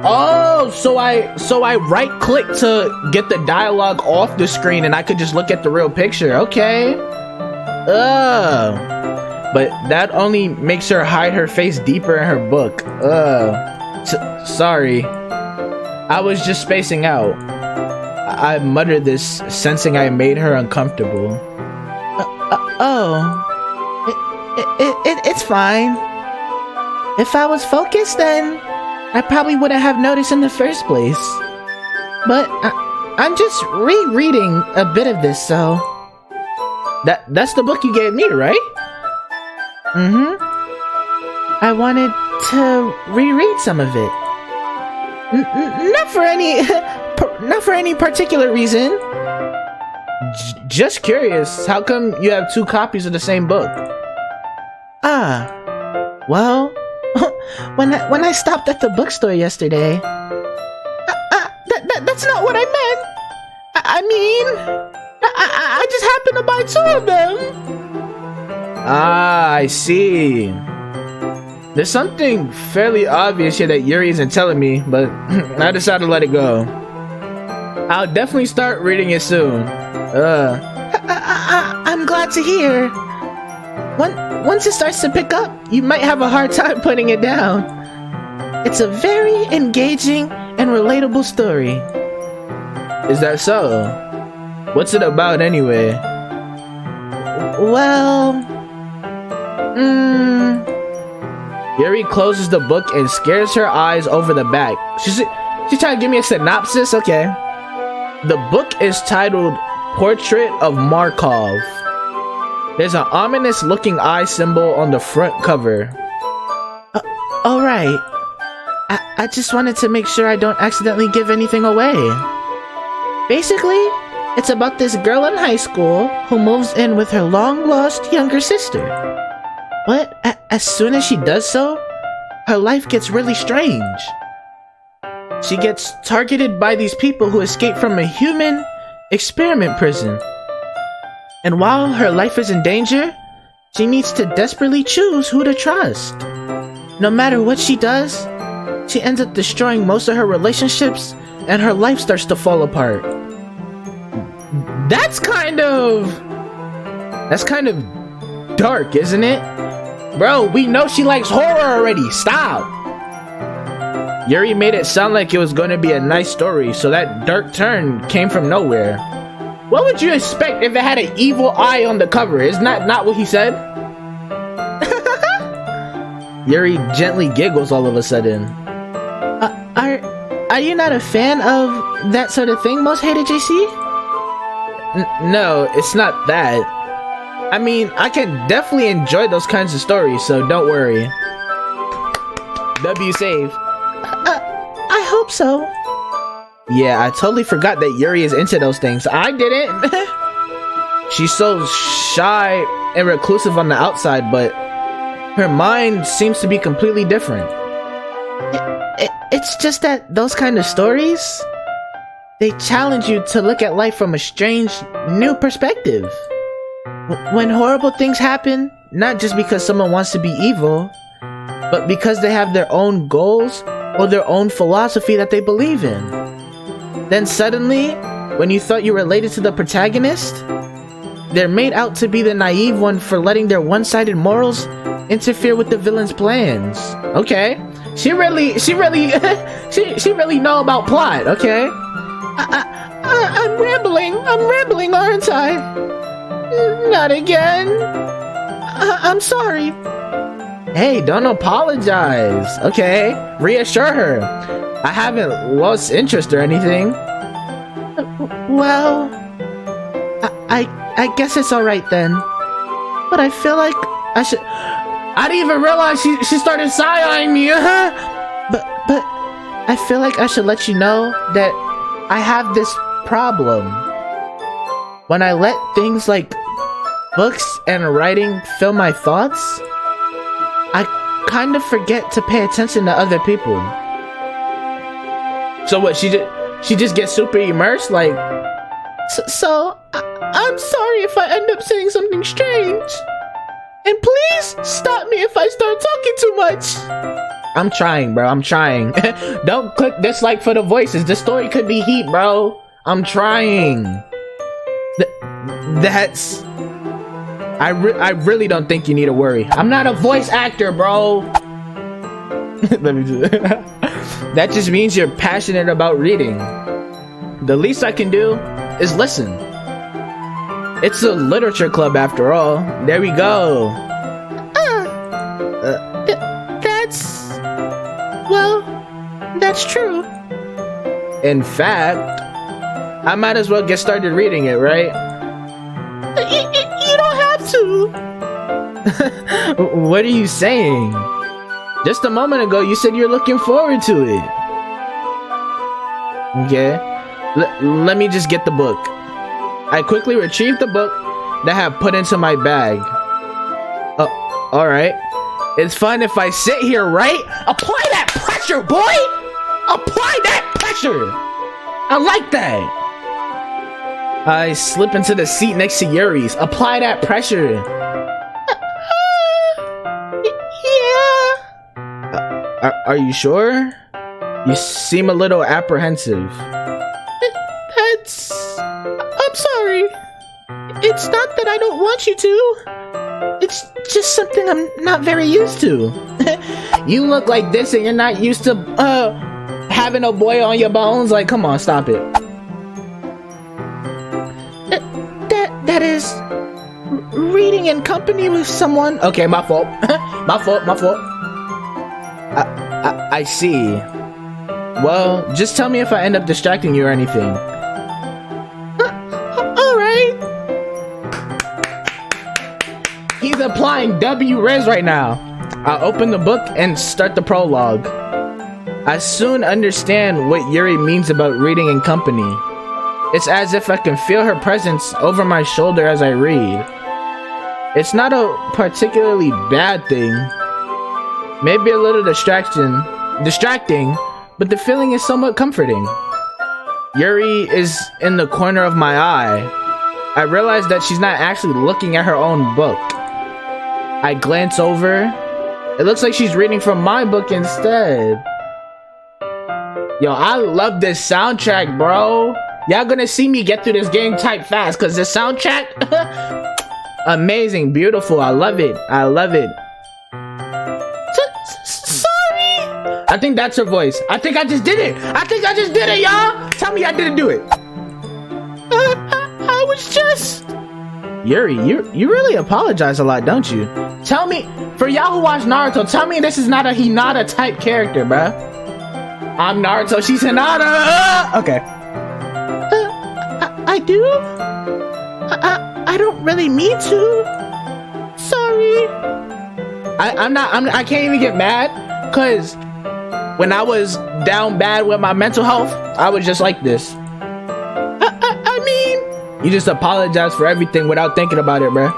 A: Oh, so I right click to get the dialogue off the screen and I could just look at the real picture. Okay. But that only makes her hide her face deeper in her book. Sorry. I was just spacing out. I muttered this, sensing I made her uncomfortable. It's fine. If I was focused, then I probably wouldn't have noticed in the first place. But I'm just rereading a bit of this, so... That's the book you gave me, right? Mm-hmm. I wanted to reread some of it. Not for any particular reason. Just curious, how come you have two copies of the same book? Well, when I stopped at the bookstore yesterday, that's not what I meant. I mean, I just happened to buy two of them. I see. There's something fairly obvious here that Yuri isn't telling me, but I decided to let it go. I'll definitely start reading it soon. I'm glad to hear. Once it starts to pick up, you might have a hard time putting it down. It's a very engaging and relatable story. Is that so? What's it about anyway? Well... Yuri closes the book and scares her eyes over the back. She's trying to give me a synopsis? Okay. The book is titled Portrait of Markov. There's an ominous looking eye symbol on the front cover. Alright. I just wanted to make sure I don't accidentally give anything away. Basically, it's about this girl in high school who moves in with her long-lost younger sister. But as soon as she does so, her life gets really strange. She gets targeted by these people who escaped from a human experiment prison. And while her life is in danger, she needs to desperately choose who to trust. No matter what she does, she ends up destroying most of her relationships and her life starts to fall apart. That's kind of dark, isn't it? Bro, we know she likes horror already. Stop. Yuri made it sound like it was going to be a nice story, so that dark turn came from nowhere. What would you expect if it had an evil eye on the cover? Isn't that not what he said? Yuri gently giggles all of a sudden. Are you not a fan of that sort of thing, Most Hated JC? No, it's not that. I mean, I can definitely enjoy those kinds of stories, so don't worry. W save. I hope so. Yeah, I totally forgot that Yuri is into those things. I didn't. She's so shy and reclusive on the outside, but her mind seems to be completely different. It's just that those kind of stories, they challenge you to look at life from a strange, new perspective. When horrible things happen, not just because someone wants to be evil, but because they have their own goals or their own philosophy that they believe in. Then suddenly, when you thought you related to the protagonist, they're made out to be the naive one for letting their one-sided morals interfere with the villain's plans. Okay. She really know about plot, okay? I'm rambling, aren't I? Not again. I'm sorry. Hey, don't apologize, okay? Reassure her. I haven't lost interest or anything. Well, I guess it's alright then. But I feel like I should... I didn't even realize she started side-eyeing me, But I feel like I should let you know that I have this problem. When I let things like books and writing fill my thoughts, I kind of forget to pay attention to other people. So what, she just gets super immersed? Like, so I'm sorry if I end up saying something strange. And please stop me if I start talking too much. I'm trying, bro. I'm trying. Don't click dislike for the voices. The story could be heat, bro. I'm trying. That's... I really don't think you need to worry. I'm not a voice actor, bro. Let me do that. That just means you're passionate about reading. The least I can do is listen. It's a literature club after all. There we go. That's true. In fact, I might as well get started reading it, right? You don't have to. What are you saying? Just a moment ago, you said you're looking forward to it. Okay. Let me just get the book. I quickly retrieved the book that I have put into my bag. Oh, alright. It's fun if I sit here, right? Apply that pressure, boy! Apply that pressure! I like that! I slip into the seat next to Yuri's. Apply that pressure. Yeah. Are you sure? You seem a little apprehensive. I'm sorry. It's not that I don't want you to. It's just something I'm not very used to. You look like this and you're not used to, having a boy on your bones? Like, come on, stop it. That is reading in company with someone. Okay, my fault. my fault. I see. Well, just tell me if I end up distracting you or anything. Alright. He's applying W-Res right now. I open the book and start the prologue. I soon understand what Yuri means about reading in company. It's as if I can feel her presence over my shoulder as I read. It's not a particularly bad thing. Maybe a little distracting, but the feeling is somewhat comforting. Yuri is in the corner of my eye. I realize that she's not actually looking at her own book. I glance over. It looks like she's reading from my book instead. Yo, I love this soundtrack, bro. Y'all gonna see me get through this game type fast because the soundtrack, amazing, beautiful. I love it. I love it. Sorry. I think that's her voice. I think I just did it. Y'all. Tell me I didn't do it. I was just... Yuri, you really apologize a lot, don't you? Tell me, for y'all who watch Naruto, tell me this is not a Hinata type character, bruh. I'm Naruto, she's Hinata. Okay. I do? I don't really mean to. Sorry. I can't even get mad, cause when I was down bad with my mental health, I was just like this. I mean, you just apologize for everything without thinking about it, bruh.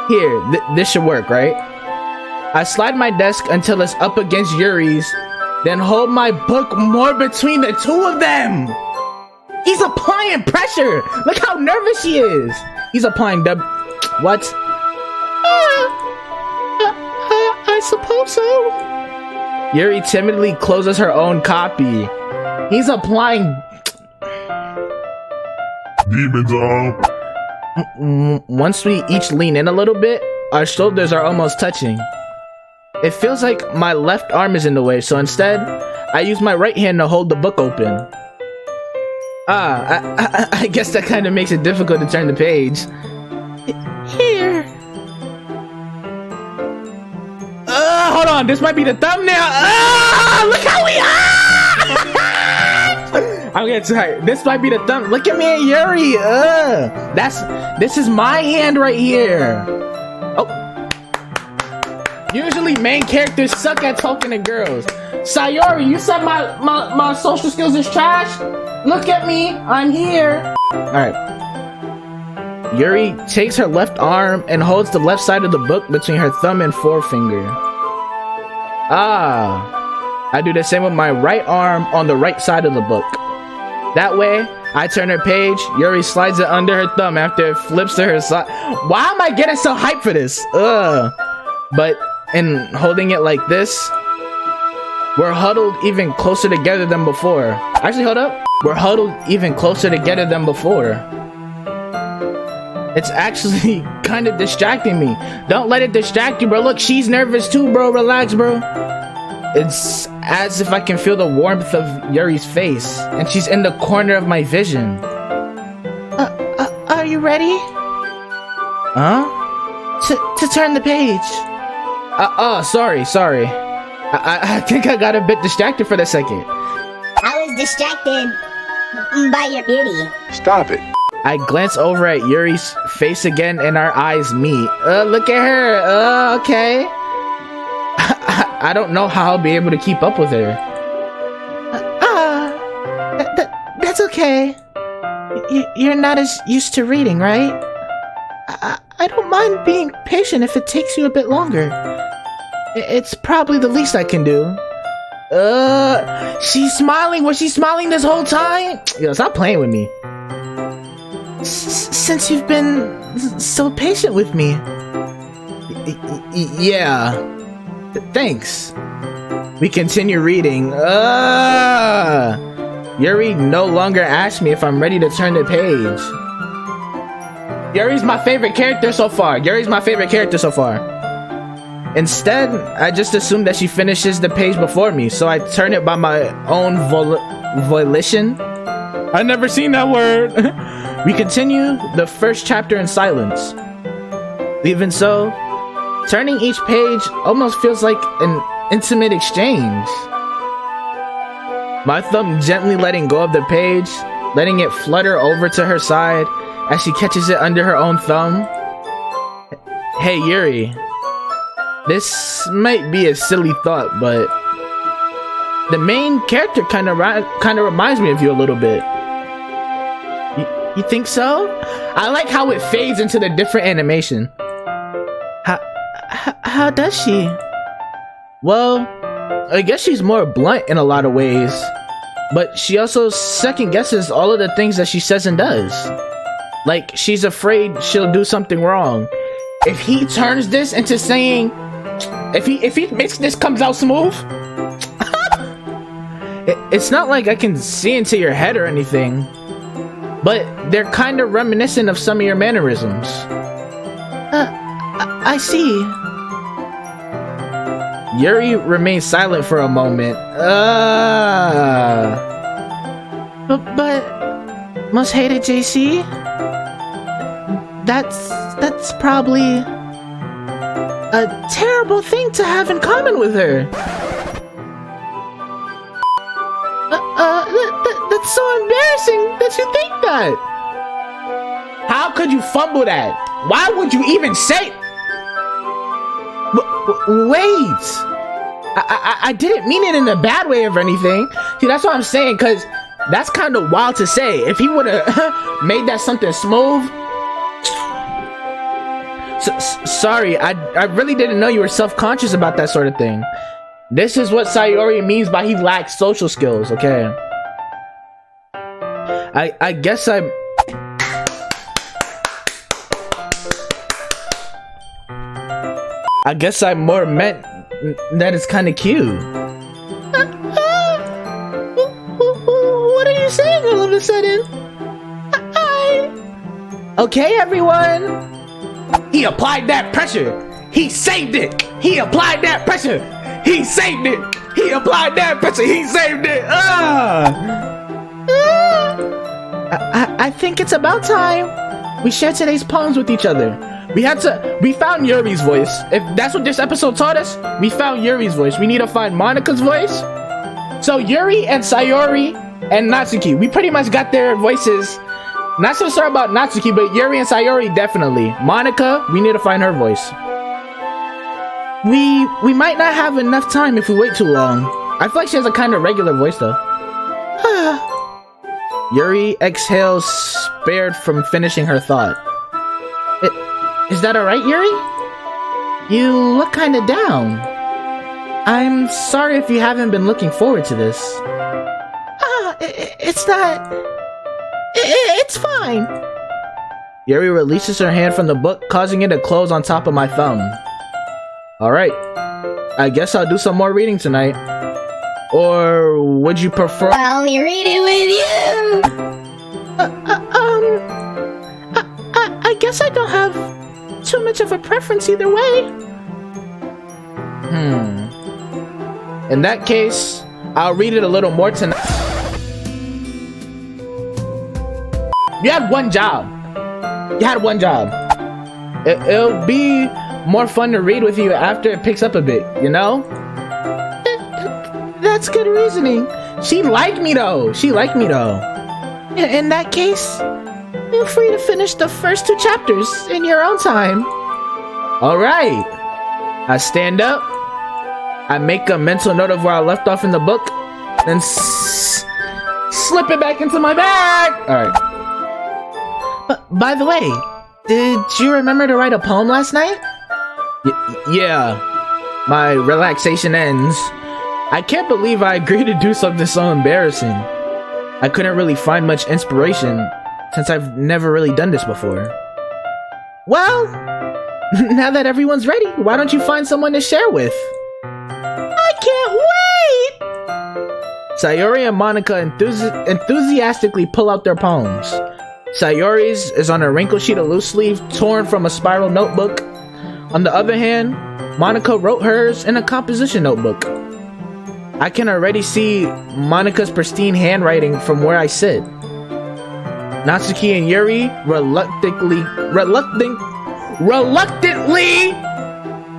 A: Here, this should work, right? I slide my desk until it's up against Yuri's, then hold my book more between the two of them. He's applying pressure. Look how nervous she is. He's applying what? I suppose so. Yuri timidly closes her own copy. He's applying...
C: Demons up.
A: Once we each lean in a little bit, our shoulders are almost touching. It feels like my left arm is in the way, so instead, I use my right hand to hold the book open. I guess that kind of makes it difficult to turn the page. Here. Hold on, this might be the thumbnail. Look how we I'm getting tired. This might be the thumb. Look at me and Yuri. This is my hand right here. Oh. Usually main characters suck at talking to girls. Sayori, you said my social skills is trash? Look at me, I'm here. Alright. Yuri takes her left arm and holds the left side of the book between her thumb and forefinger. Ah, I do the same with my right arm on the right side of the book. That way, I turn her page, Yuri slides it under her thumb after it flips to her side. Why am I getting so hyped for this? Ugh. But in holding it like this, we're huddled even closer together than before. Actually, hold up. We're huddled even closer together than before. It's actually kind of distracting me. Don't let it distract you, bro. Look, she's nervous too, bro. Relax, bro. It's as if I can feel the warmth of Yuri's face, and she's in the corner of my vision. Are you ready? Huh? To turn the page. Sorry. I think I got a bit distracted for the second.
B: I was distracted by your beauty.
C: Stop it.
A: I glance over at Yuri's face again, and our eyes meet. Look at her. Okay. I don't know how I'll be able to keep up with her. That's okay. You're not as used to reading, right? I don't mind being patient if it takes you a bit longer. It's probably the least I can do. She's smiling. Was she smiling this whole time? Yo, stop playing with me. Since you've been so patient with me. Yeah. Thanks. We continue reading. Yuri no longer asks me if I'm ready to turn the page. Yuri's my favorite character so far. Instead, I just assume that she finishes the page before me, so I turn it by my own volition. I never seen that word. We continue the first chapter in silence. Even so, turning each page almost feels like an intimate exchange. My thumb gently letting go of the page, letting it flutter over to her side as she catches it under her own thumb. Hey Yuri, this might be a silly thought, but the main character kind of reminds me of you a little bit. You think so? I like how it fades into the different animation. How does she? Well, I guess she's more blunt in a lot of ways, but she also second guesses all of the things that she says and does. Like, she's afraid she'll do something wrong. If he turns this into saying, if he makes this comes out smooth, it's not like I can see into your head or anything, but they're kind of reminiscent of some of your mannerisms. I see. Yuri remains silent for a moment. But most hated JC? That's probably a terrible thing to have in common with her. That's so embarrassing that you think that. How could you fumble that? Why would you even say? Wait. I didn't mean it in a bad way or anything. See, that's what I'm saying, because that's kind of wild to say. If he would have made that something smooth. Sorry, I really didn't know you were self-conscious about that sort of thing. This is what Sayori means by he lacks social skills, okay? I guess I more meant that it's kind of cute. What are you saying all of a sudden? Okay, everyone. He applied that pressure. He saved it. He applied that pressure. He saved it. He applied that pressure. He saved it. I think it's about time we share today's poems with each other. We found Yuri's voice. If that's what this episode taught us, we found Yuri's voice. We need to find Monika's voice. So Yuri and Sayori and Natsuki, we pretty much got their voices. Not so sure about Natsuki, but Yuri and Sayori definitely. Monika, we need to find her voice. We might not have enough time if we wait too long. I feel like she has a kind of regular voice though. Yuri exhales, spared from finishing her thought. Is that alright, Yuri? You look kinda down. I'm sorry if you haven't been looking forward to this. It's not... It's fine. Yuri releases her hand from the book, causing it to close on top of my thumb. Alright. I guess I'll do some more reading tonight. Or would you prefer...
B: I'll be reading with you.
A: I guess I don't have too much of a preference either way. In that case, I'll read it a little more tonight. You had one job. You had one job. It'll be more fun to read with you after it picks up a bit, you know? That's good reasoning. She liked me though. She liked me though. In that case, feel free to finish the first 2 chapters in your own time. Alright. I stand up. I make a mental note of where I left off in the book. Then slip it back into my bag. Alright. By the way, did you remember to write a poem last night? Yeah. My relaxation ends. I can't believe I agreed to do something so embarrassing. I couldn't really find much inspiration since I've never really done this before. Well, now that everyone's ready, why don't you find someone to share with? I can't wait! Sayori and Monica enthusiastically pull out their poems. Sayori's is on a wrinkled sheet of loose leaf torn from a spiral notebook. On the other hand, Monica wrote hers in a composition notebook. I can already see Monica's pristine handwriting from where I sit. Natsuki and Yuri reluctantly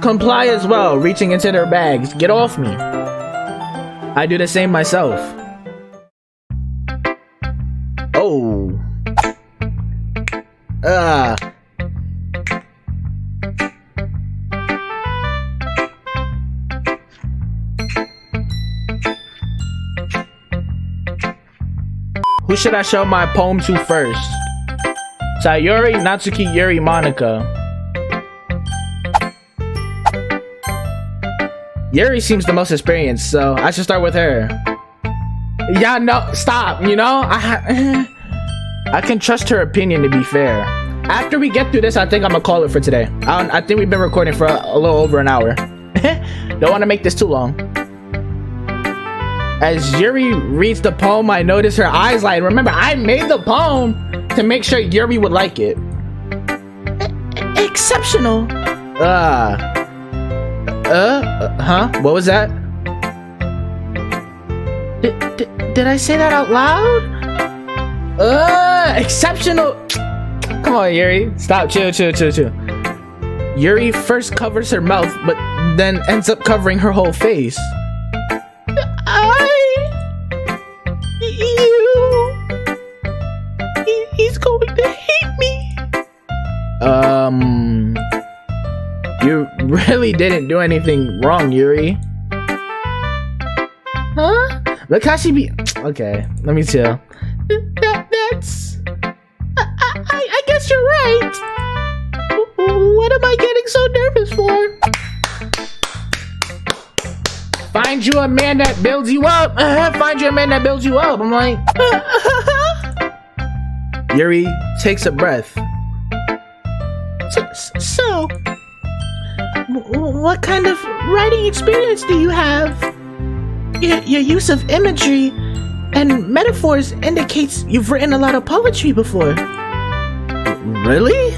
A: comply as well, reaching into their bags. Get off me. I do the same myself. Oh. Who should I show my poem to first? Sayori, Natsuki, Yuri, Monica. Yuri seems the most experienced, so I should start with her. Yeah, no, stop, you know? I can trust her opinion, to be fair. After we get through this, I think I'm gonna call it for today. I think we've been recording for a little over an hour. Don't want to make this too long. As Yuri reads the poem, I notice her eyes light. Remember, I made the poem to make sure Yuri would like it. Exceptional. What was that? Did I say that out loud? Exceptional. Come on, Yuri. Stop. Chill. Yuri first covers her mouth, but then ends up covering her whole face. He's going to hate me. You really didn't do anything wrong, Yuri. Huh? Look how she be. Okay, let me chill. That's. I guess you're right. What am I getting so nervous for? Find you a man that builds you up. Find you a man that builds you up. I'm like. Yuri takes a breath. So, what kind of writing experience do you have? Your use of imagery and metaphors indicates you've written a lot of poetry before. Really?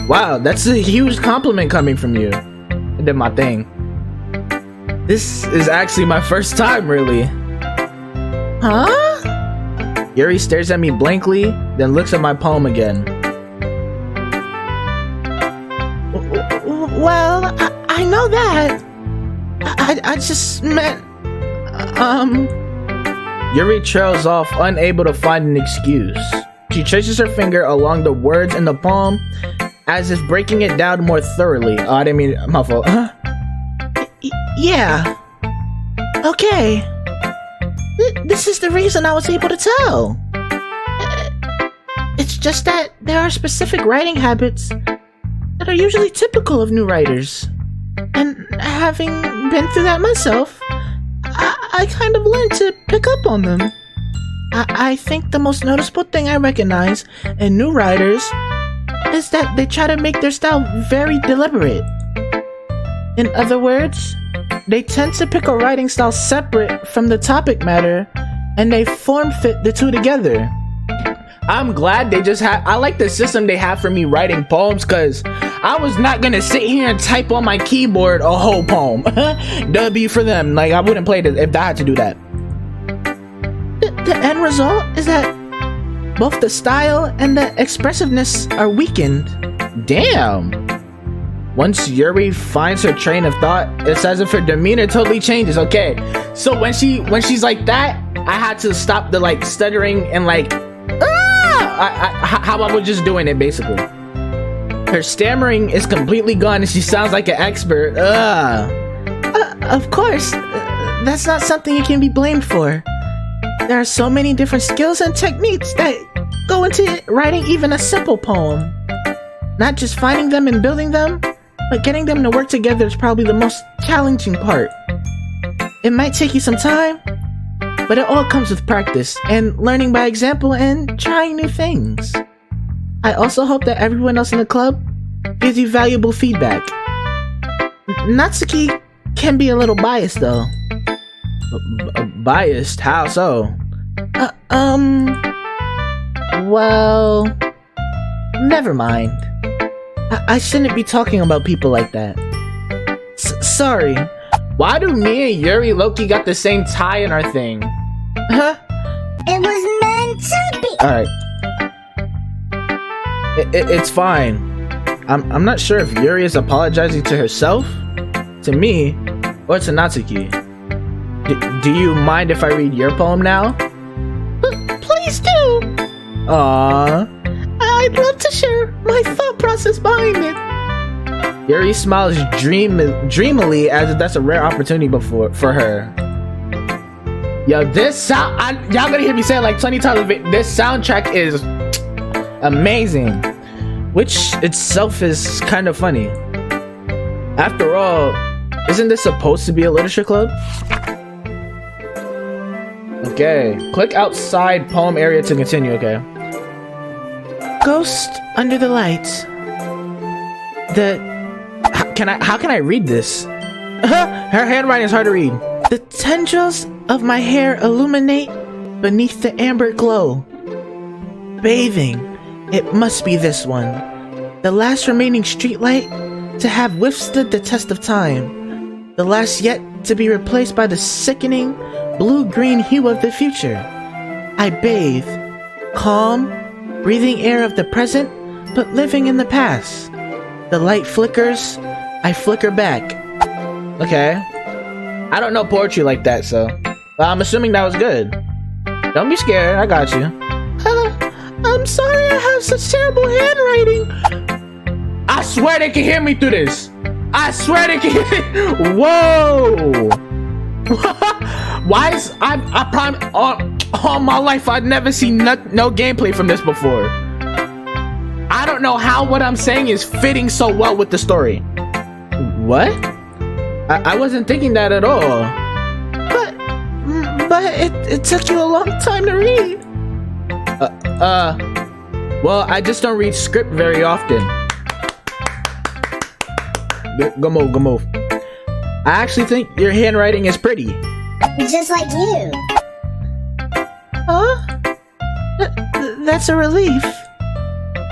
A: Wow, that's a huge compliment coming from you. I did my thing. This is actually my first time, really. Huh? Yuri stares at me blankly, then looks at my poem again. Well, I know that. I just meant... Yuri trails off, unable to find an excuse. She traces her finger along the words in the poem, as if breaking it down more thoroughly. Oh, I didn't mean... My fault. Yeah. Okay. This is the reason I was able to tell. It's just that there are specific writing habits that are usually typical of new writers. And having been through that myself, I kind of learned to pick up on them. I think the most noticeable thing I recognize in new writers is that they try to make their style very deliberate. In other words, they tend to pick a writing style separate from the topic matter, and they form fit the two together. I'm glad they just have. I like the system they have for me writing poems, because I was not gonna sit here and type on my keyboard a whole poem. W for them. Like, I wouldn't play it if I had to do that. The end result is that both the style and the expressiveness are weakened. Damn. Once Yuri finds her train of thought, it's as if her demeanor totally changes. Okay, so when she's like that, I had to stop the like stuttering and like how I was just doing it basically. Her stammering is completely gone and she sounds like an expert. Of course, that's not something you can be blamed for. There are so many different skills and techniques that go into writing even a simple poem. Not just finding them and building them, but getting them to work together is probably the most challenging part. It might take you some time, but it all comes with practice and learning by example and trying new things. I also hope that everyone else in the club gives you valuable feedback. Natsuki can be a little biased though. Biased? How so? Well, never mind. I shouldn't be talking about people like that. Sorry. Why do me and Yuri Loki got the same tie in our thing? Huh?
B: It was meant to be.
A: Alright. It's fine. I'm not sure if Yuri is apologizing to herself, to me, or to Natsuki. Do you mind if I read your poem now? Please do! Aww. I'd love to share my thought process behind it. Yuri smiles dreamily as if that's a rare opportunity for her. Yo, this sound, y'all gonna hear me say it like 20 times. This soundtrack is amazing, which itself is kind of funny. After all, isn't this supposed to be a literature club? Okay, click outside poem area to continue. Okay. Ghost under the lights. How can I read this? Her handwriting is hard to read. The tendrils of my hair illuminate beneath the amber glow. Bathing, it must be this one. The last remaining streetlight to have withstood the test of time. The last yet to be replaced by the sickening blue-green hue of the future. I bathe, calm, breathing air of the present, but living in the past. The light flickers, I flicker back. Okay. I don't know poetry like that, so I'm assuming that was good. Don't be scared, I got you. I'm sorry I have such terrible handwriting. I swear they can hear me through this. I swear they can hear me. Whoa. Why is I promise all my life I've never seen no gameplay from this before. I don't know how what I'm saying is fitting so well with the story. What? I wasn't thinking that at all. But it took you a long time to read. Well, I just don't read script very often. Go move. I actually think your handwriting is pretty.
B: Just like you.
A: Huh? That's a relief.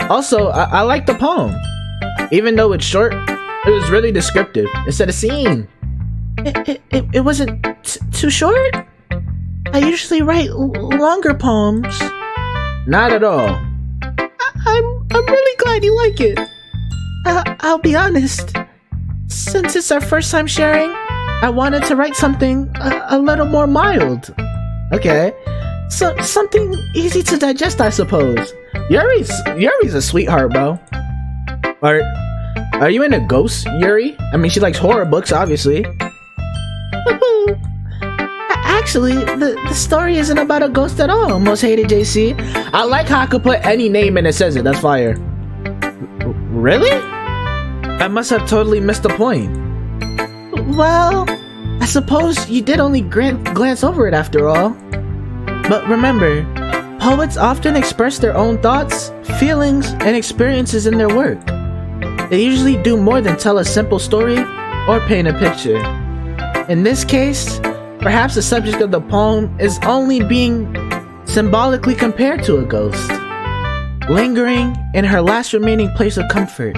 A: Also, I like the poem. Even though it's short, it was really descriptive. It set a scene. It wasn't too short? I usually write longer poems. Not at all. I'm really glad you like it. I'll be honest. Since it's our first time sharing, I wanted to write something a little more mild. Okay. So something easy to digest, I suppose. Yuri's a sweetheart, bro. Are you into ghosts, Yuri? I mean, she likes horror books, obviously. Actually, the story isn't about a ghost at all, Most Hated JC. I like how I could put any name and it says it. That's fire. Really? I must have totally missed the point. Well, I suppose you did only glance over it after all. But remember, poets often express their own thoughts, feelings, and experiences in their work. They usually do more than tell a simple story or paint a picture. In this case, perhaps the subject of the poem is only being symbolically compared to a ghost, lingering in her last remaining place of comfort,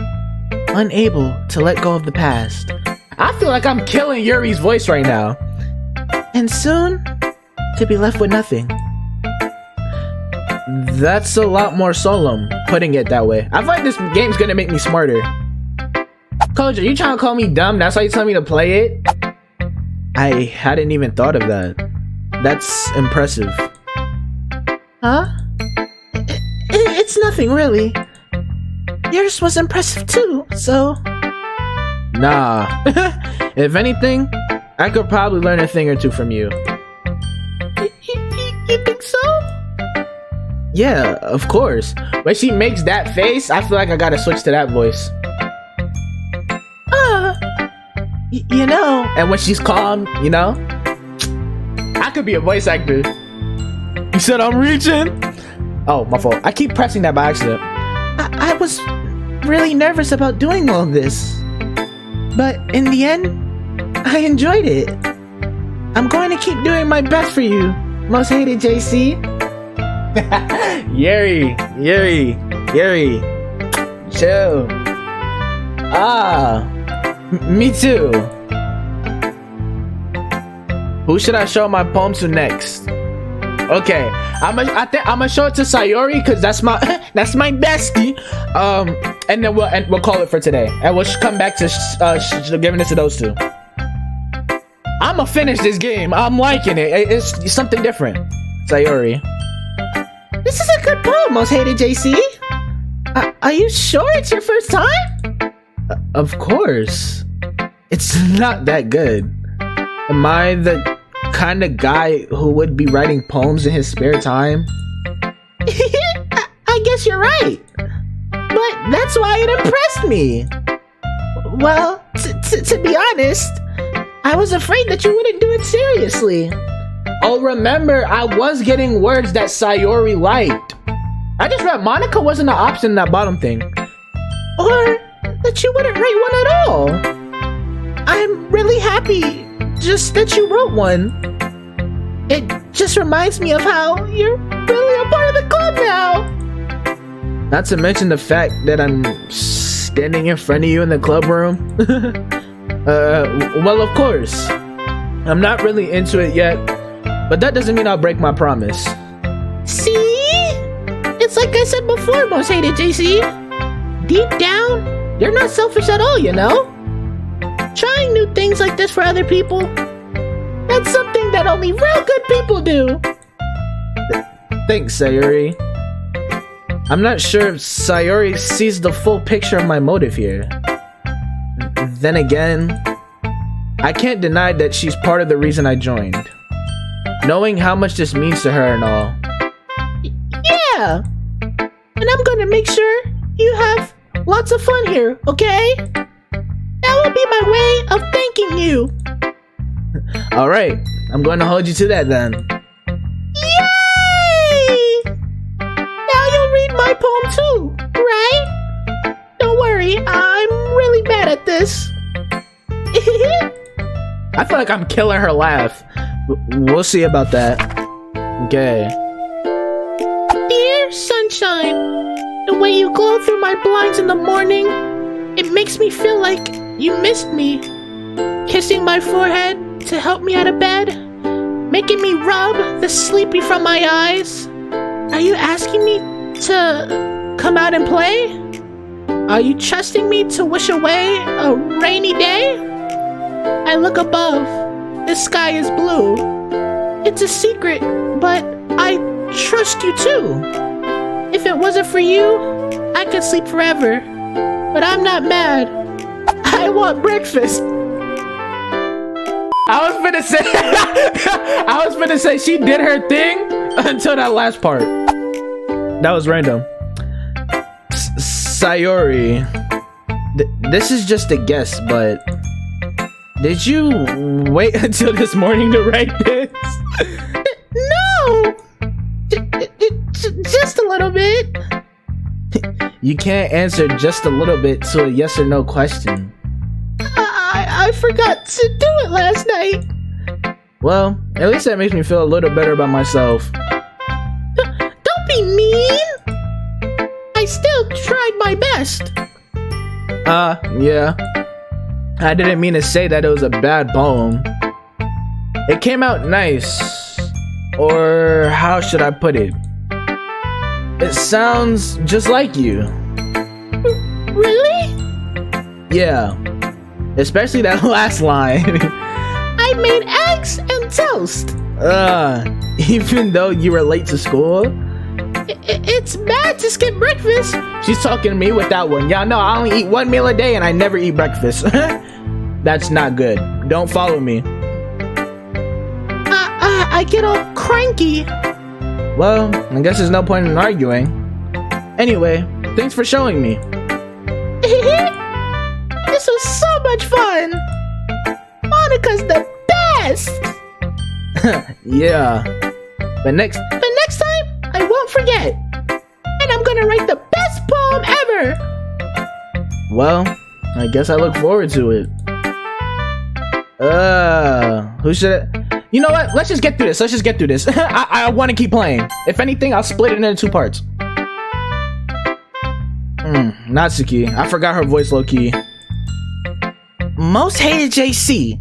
A: unable to let go of the past. I feel like I'm killing Yuri's voice right now. And soon, to be left with nothing. That's a lot more solemn, putting it that way. I feel like this game's gonna make me smarter. Coach, are you trying to call me dumb? That's why you tell me to play it? I hadn't even thought of that. That's impressive. Huh? It's nothing, really. Yours was impressive too, so... Nah. If anything, I could probably learn a thing or two from you. You think so? Yeah, of course. When she makes that face, I feel like I gotta switch to that voice. You know. And when she's calm, you know? I could be a voice actor. You said I'm reaching? Oh, my fault. I keep pressing that by accident. I was really nervous about doing all this. But in the end, I enjoyed it. I'm going to keep doing my best for you, most hated JC. Yuri. Chill. Me too. Who should I show my poem to next? Okay, I think I'm gonna show it to Sayori because that's my bestie. And then we'll call it for today, and we'll come back to giving it to those two. I'm gonna finish this game. I'm liking it. It's something different. Sayori. This is a good poem, most hated JC. Are you sure it's your first time? Of course. It's not that good. Am I the kind of guy who would be writing poems in his spare time? I guess you're right. But that's why it impressed me. Well, to be honest, I was afraid that you wouldn't do it seriously. Oh, remember, I was getting words that Sayori liked. I just read Monica wasn't an option in that bottom thing. Or that you wouldn't write one at all. I'm really happy just that you wrote one. It just reminds me of how you're really a part of the club now. Not to mention the fact that I'm standing in front of you in the club room. Well, of course. I'm not really into it yet, but that doesn't mean I'll break my promise. See? It's like I said before, most hated JC. Deep down, you're not selfish at all, you know? Trying new things like this for other people, that's something that only real good people do. Thanks, Sayori. I'm not sure if Sayori sees the full picture of my motive here. Then again, I can't deny that she's part of the reason I joined. Knowing how much this means to her and all. Yeah! And I'm gonna make sure you have lots of fun here, okay? That will be my way of thanking you. Alright, I'm going to hold you to that then. Yay! Now you'll read my poem too, right? Don't worry, I'm really bad at this. I feel like I'm killing her laugh. We'll see about that. Okay. Dear sunshine, the way you glow through my blinds in the morning, it makes me feel like you missed me. Kissing my forehead to help me out of bed, making me rub the sleepy from my eyes. Are you asking me to come out and play? Are you trusting me to wish away a rainy day? I look above. The sky is blue. It's a secret, but I trust you too. If it wasn't for you, I could sleep forever. But I'm not mad. I want breakfast. I was gonna say she did her thing until that last part. That was random. Sayori, This is just a guess, but did you wait until this morning to write this?
B: No! Just a little bit.
A: You can't answer just a little bit to a yes or no question.
B: I forgot to do it last night.
A: Well, at least that makes me feel a little better about myself.
B: Don't be mean. I still tried my best.
A: Yeah. I didn't mean to say that it was a bad poem. It came out nice. Or how should I put it? It sounds just like you.
B: Really?
A: Yeah. Especially that last line.
B: I made eggs and toast.
A: Even though you were late to school?
B: It's bad to skip breakfast.
A: She's talking to me with that one. Y'all know I only eat one meal a day and I never eat breakfast. That's not good. Don't follow me.
B: I get all cranky.
A: Well, I guess there's no point in arguing. Anyway, thanks for showing me.
B: This was so much fun. Monica's the best.
A: Yeah. But next
B: time, I won't forget. And I'm gonna write the best poem ever.
A: Well, I guess I look forward to it. Who should I... You know what? Let's just get through this. I want to keep playing. If anything, I'll split it into 2 parts. Natsuki. I forgot her voice low-key. Most hated JC.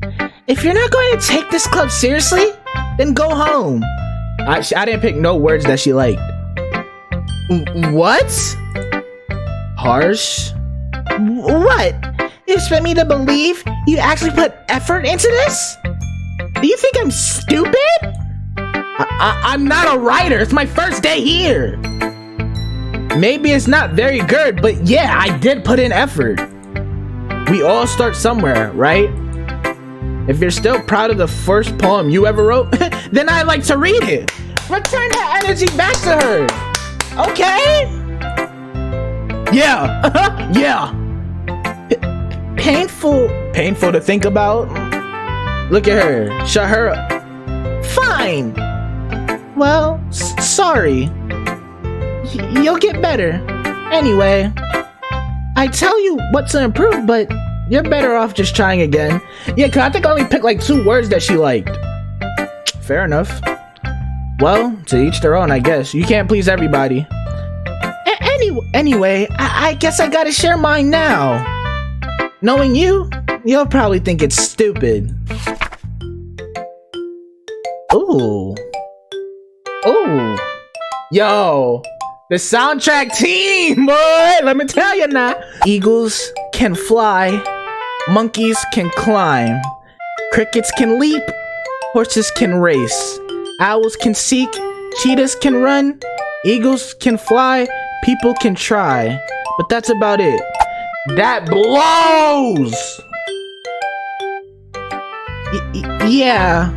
A: If you're not going to take this club seriously, then go home. I didn't pick no words that she liked. What? Harsh?
B: What? You expect me to believe you actually put effort into this? Do you think I'm stupid?
A: I'm not a writer. It's my first day here. Maybe it's not very good, but yeah, I did put in effort. We all start somewhere, right? If you're still proud of the first poem you ever wrote, then I'd like to read it. Return that energy back to her. Okay? Yeah. Yeah. Painful to think about. Look at her. Shut her up.
B: Fine. Well, sorry. You'll get better.
A: Anyway, I tell you what to improve, but you're better off just trying again. Yeah, cause I think I only picked like 2 words that she liked. Fair enough. Well, to each their own, I guess. You can't please everybody. Anyway, I guess I gotta share mine now. Knowing you, you'll probably think it's stupid. Ooh. Ooh. Yo. The soundtrack team, boy! Let me tell you now. Eagles can fly. Monkeys can climb. Crickets can leap. Horses can race. Owls can seek. Cheetahs can run. Eagles can fly. People can try. But that's about it. That blows! Yeah.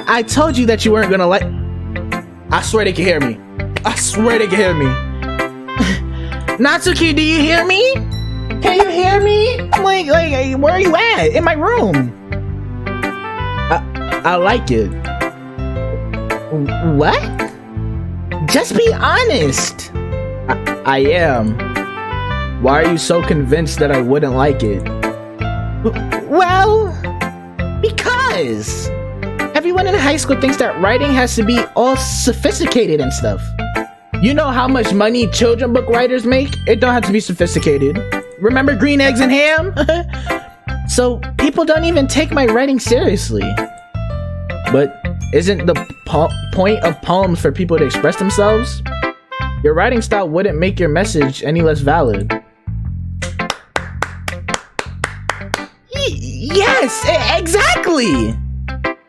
A: I told you that you weren't gonna like... I swear they can hear me. Natsuki, do you hear me? Can you hear me? Like, where are you at? In my room. I like it.
B: What?
A: Just be honest. I am. Why are you so convinced that I wouldn't like it?
B: Well, because everyone in high school thinks that writing has to be all sophisticated and stuff.
A: You know how much money children book writers make? It don't have to be sophisticated. Remember Green Eggs and Ham?
B: So people don't even take my writing seriously.
A: But isn't the point of poems for people to express themselves? Your writing style wouldn't make your message any less valid.
B: Yes, exactly!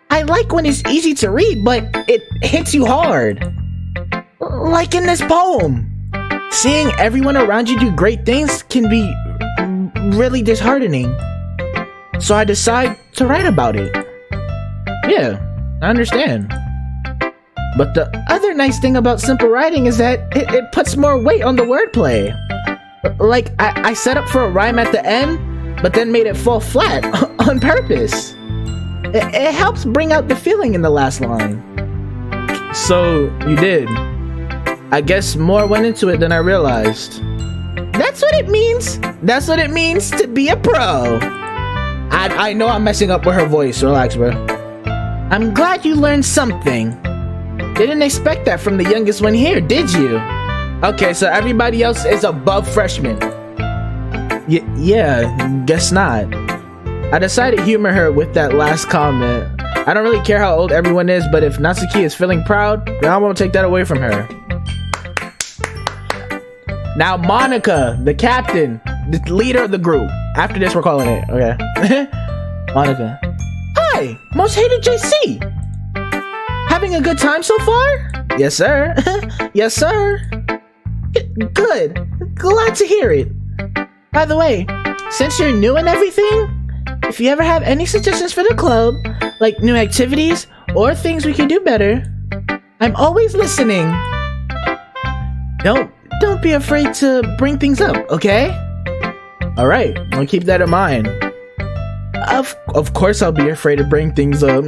B: I like when it's easy to read, but it hits you hard. Like in this poem.
A: Seeing everyone around you do great things can be really disheartening. So I decide to write about it. Yeah, I understand. But the other nice thing about simple writing is that it puts more weight on the wordplay.
B: Like, I set up for a rhyme at the end, but then made it fall flat on purpose. It helps bring out the feeling in the last line.
A: So, you did. I guess more went into it than I realized.
B: That's what it means. That's what it means to be a pro.
A: I know I'm messing up with her voice. Relax, bro.
B: I'm glad you learned something. Didn't expect that from the youngest one here, did you?
A: Okay, so everybody else is above freshman.
B: Yeah, guess not.
A: I decided to humor her with that last comment. I don't really care how old everyone is, but if Natsuki is feeling proud, then I won't take that away from her. Now, Monica, the captain, the leader of the group. After this, we're calling it, okay? Monica.
B: Hi, most hated JC. Having a good time so far?
A: Yes, sir.
B: Yes, sir. Good. Glad to hear it. By the way, since you're new and everything, if you ever have any suggestions for the club, like new activities or things we can do better, I'm always listening. Don't be afraid to bring things up, okay?
A: All right, I'll keep that in mind. Of course I'll be afraid to bring things up.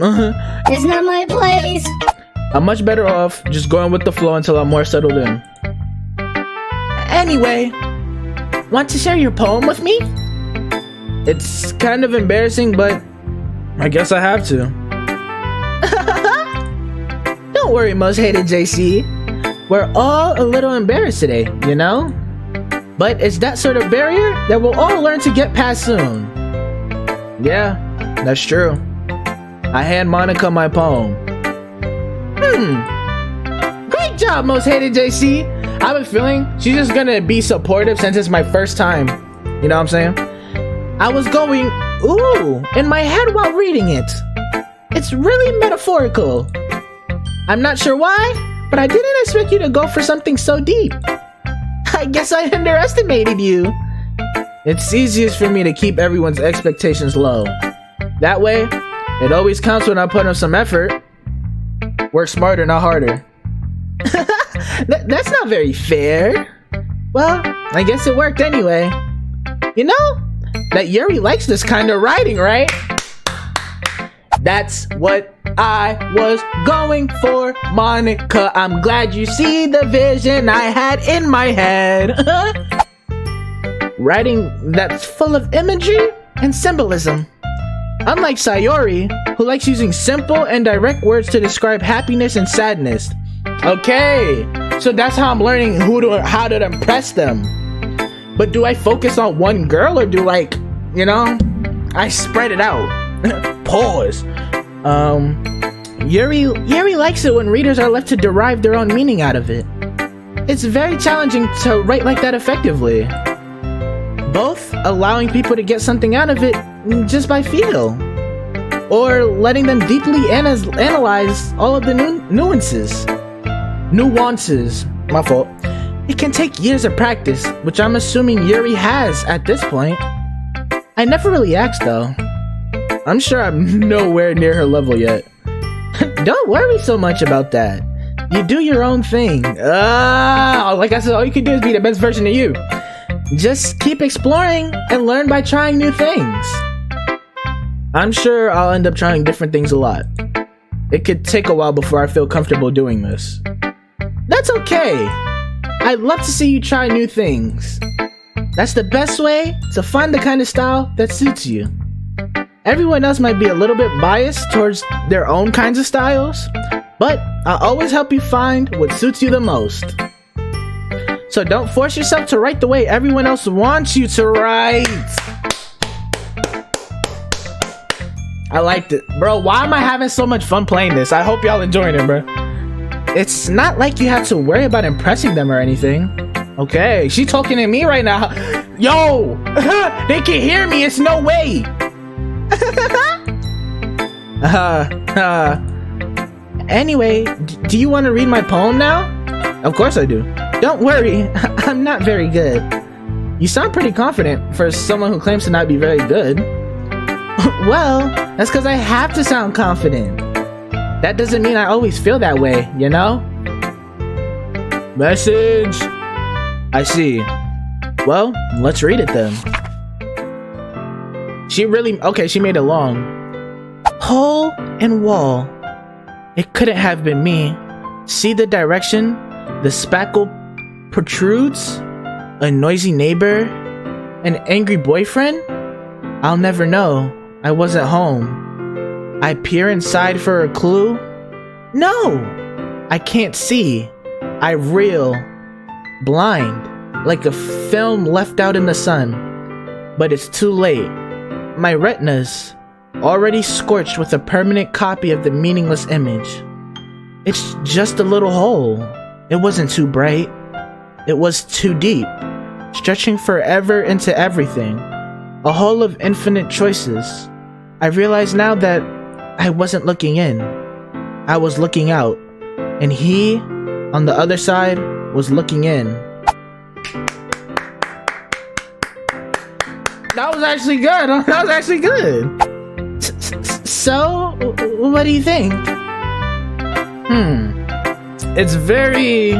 D: It's not my place.
A: I'm much better off just going with the flow until I'm more settled in.
B: Anyway, want to share your poem with me?
A: It's kind of embarrassing, but I guess I have to.
B: Don't worry, most hated JC. We're all a little embarrassed today, you know? But it's that sort of barrier that we'll all learn to get past soon.
A: Yeah, that's true. I hand Monica my poem.
B: Great job, most hated JC.
A: I have a feeling she's just gonna be supportive since it's my first time. You know what I'm saying?
B: I was going, ooh, in my head while reading it. It's really metaphorical. I'm not sure why, but I didn't expect you to go for something so deep. I guess I underestimated you.
A: It's easiest for me to keep everyone's expectations low. That way, it always counts when I put in some effort. Work smarter, not harder.
B: That's not very fair. Well, I guess it worked anyway. You know, that Yuri likes this kind of writing, right?
A: That's what I was going for, Monica. I'm glad you see the vision I had in my head.
B: Writing that's full of imagery and symbolism. Unlike Sayori, who likes using simple and direct words to describe happiness and sadness.
A: Okay, so that's how I'm learning how to impress them. But do I focus on one girl or do I spread it out? Pause.
B: Yuri likes it when readers are left to derive their own meaning out of it. It's very challenging to write like that effectively. Both allowing people to get something out of it just by feel, or letting them deeply analyze all of the nuances. My fault. It can take years of practice, which I'm assuming Yuri has at this point. I never really asked though.
A: I'm sure I'm nowhere near her level yet.
B: Don't worry so much about that. You do your own thing.
A: Like I said, all you can do is be the best version of you.
B: Just keep exploring and learn by trying new things.
A: I'm sure I'll end up trying different things a lot. It could take a while before I feel comfortable doing this.
B: That's okay. I'd love to see you try new things. That's the best way to find the kind of style that suits you. Everyone else might be a little bit biased towards their own kinds of styles, but I'll always help you find what suits you the most. So don't force yourself to write the way everyone else wants you to write.
A: I liked it. Bro, why am I having so much fun playing this? I hope y'all enjoying it, bro.
B: It's not like you have to worry about impressing them or anything.
A: Okay, she talking to me right now. Yo, they can hear me. It's no way.
B: Anyway, do you want to read my poem now?
A: Of course I do.
B: Don't worry, I'm not very good.
A: You sound pretty confident for someone who claims to not be very good.
B: Well, that's because I have to sound confident. That doesn't mean I always feel that way, you know?
A: Message. I see.
B: Well, let's read it then. She made it long. Hole and wall. It couldn't have been me. See the direction? The spackle protrudes? A noisy neighbor? An angry boyfriend? I'll never know. I wasn't home. I peer inside for a clue? No! I can't see. I reel. Blind. Like a film left out in the sun. But it's too late. My retinas already scorched with a permanent copy of the meaningless image. It's just a little hole. It wasn't too bright. It was too deep, stretching forever into everything. A hole of infinite choices. I realize now that I wasn't looking in. I was looking out. And he, on the other side, was looking in. That was actually good. That was actually good. So, what do you think? It's very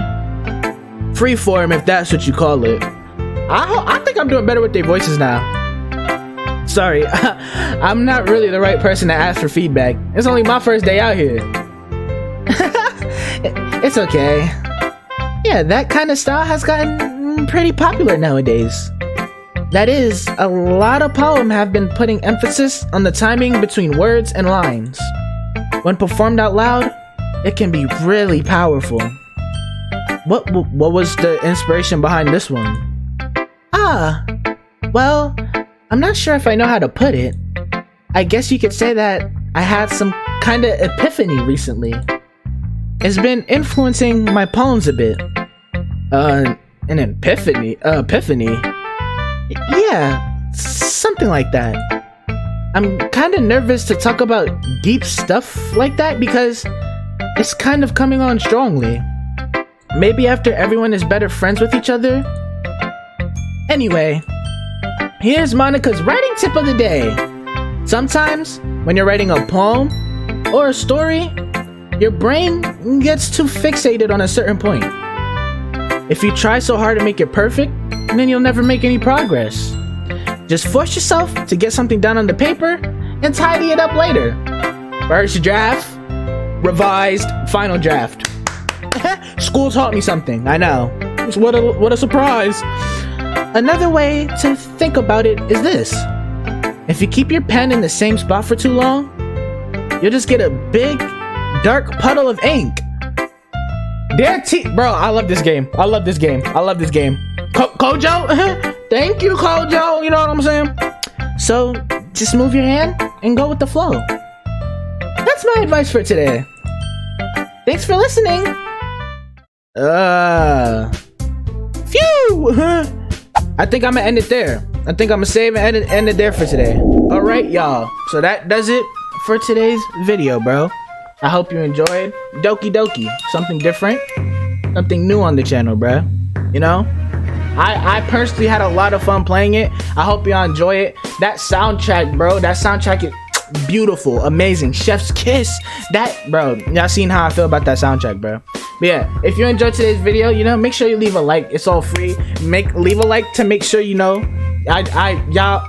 B: freeform, if that's what you call it. I think I'm doing better with their voices now. Sorry, I'm not really the right person to ask for feedback. It's only my first day out here. It's okay. Yeah, that kind of style has gotten pretty popular nowadays. That is, a lot of poems have been putting emphasis on the timing between words and lines. When performed out loud, it can be really powerful. What was the inspiration behind this one? Well, I'm not sure if I know how to put it. I guess you could say that I had some kind of epiphany recently. It's been influencing my poems a bit. An epiphany? Yeah, something like that. I'm kind of nervous to talk about deep stuff like that because it's kind of coming on strongly. Maybe after everyone is better friends with each other? Anyway, here's Monica's writing tip of the day. Sometimes, when you're writing a poem or a story, your brain gets too fixated on a certain point. If you try so hard to make it perfect, then you'll never make any progress. Just force yourself to get something down on the paper and tidy it up later. First draft, revised, final draft. School taught me something, I know. What a surprise. Another way to think about it is this. If you keep your pen in the same spot for too long, you'll just get a big, dark puddle of ink. Bro, I love this game. Kojo? Thank you, Kojo. You know what I'm saying? So, just move your hand and go with the flow. That's my advice for today. Thanks for listening. Phew! I think I'm gonna end it there. I think I'm gonna save and end it there for today. Alright, y'all. So that does it for today's video, bro. I hope you enjoyed. Doki Doki. Something different. Something new on the channel, bro. You know? I personally had a lot of fun playing it. I hope y'all enjoy it. That soundtrack, bro. That soundtrack is beautiful. Amazing. Chef's kiss. That, bro. Y'all seen how I feel about that soundtrack, bro. But yeah, if you enjoyed today's video, you know, make sure you leave a like. It's all free. Leave a like to make sure you know. Y'all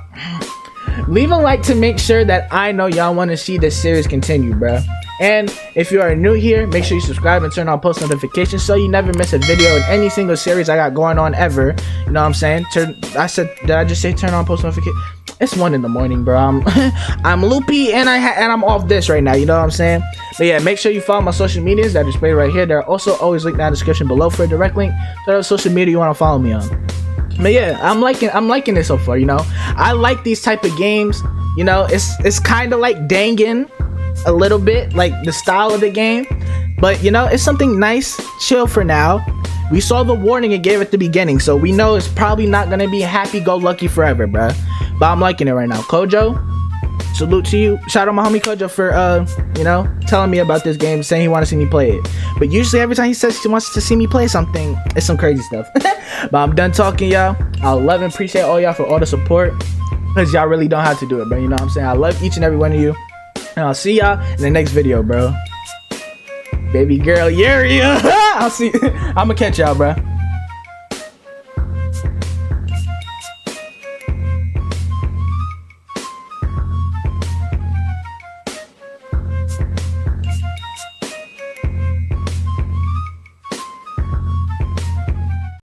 B: leave a like to make sure that I know y'all want to see this series continue, bro. And if you are new here, make sure you subscribe and turn on post notifications so you never miss a video in any single series I got going on ever. You know what I'm saying? Did I just say turn on post notifications? It's 1 in the morning, bro. I'm loopy and I'm off this right now. You know what I'm saying? But yeah, make sure you follow my social medias that are displayed right here. They're also always linked in the description below for a direct link to the social media you want to follow me on. But yeah, I'm liking it so far. You know, I like these type of games. You know, it's kind of like Dangan. A little bit like the style of the game, but you know, it's something nice, chill for now. We saw the warning it gave at the beginning, so we know it's probably not gonna be happy-go-lucky forever, bruh. But I'm liking it right now. Kojo, salute to you. Shout out my homie Kojo for you know, telling me about this game, saying he want to see me play it. But usually every time he says he wants to see me play something, it's some crazy stuff. But I'm done talking, y'all. I love and appreciate all y'all for all the support, because y'all really don't have to do it, bro. You know what I'm saying? I love each and every one of you. And I'll see y'all in the next video, bro. Baby girl, yeah. I'ma catch y'all, bro.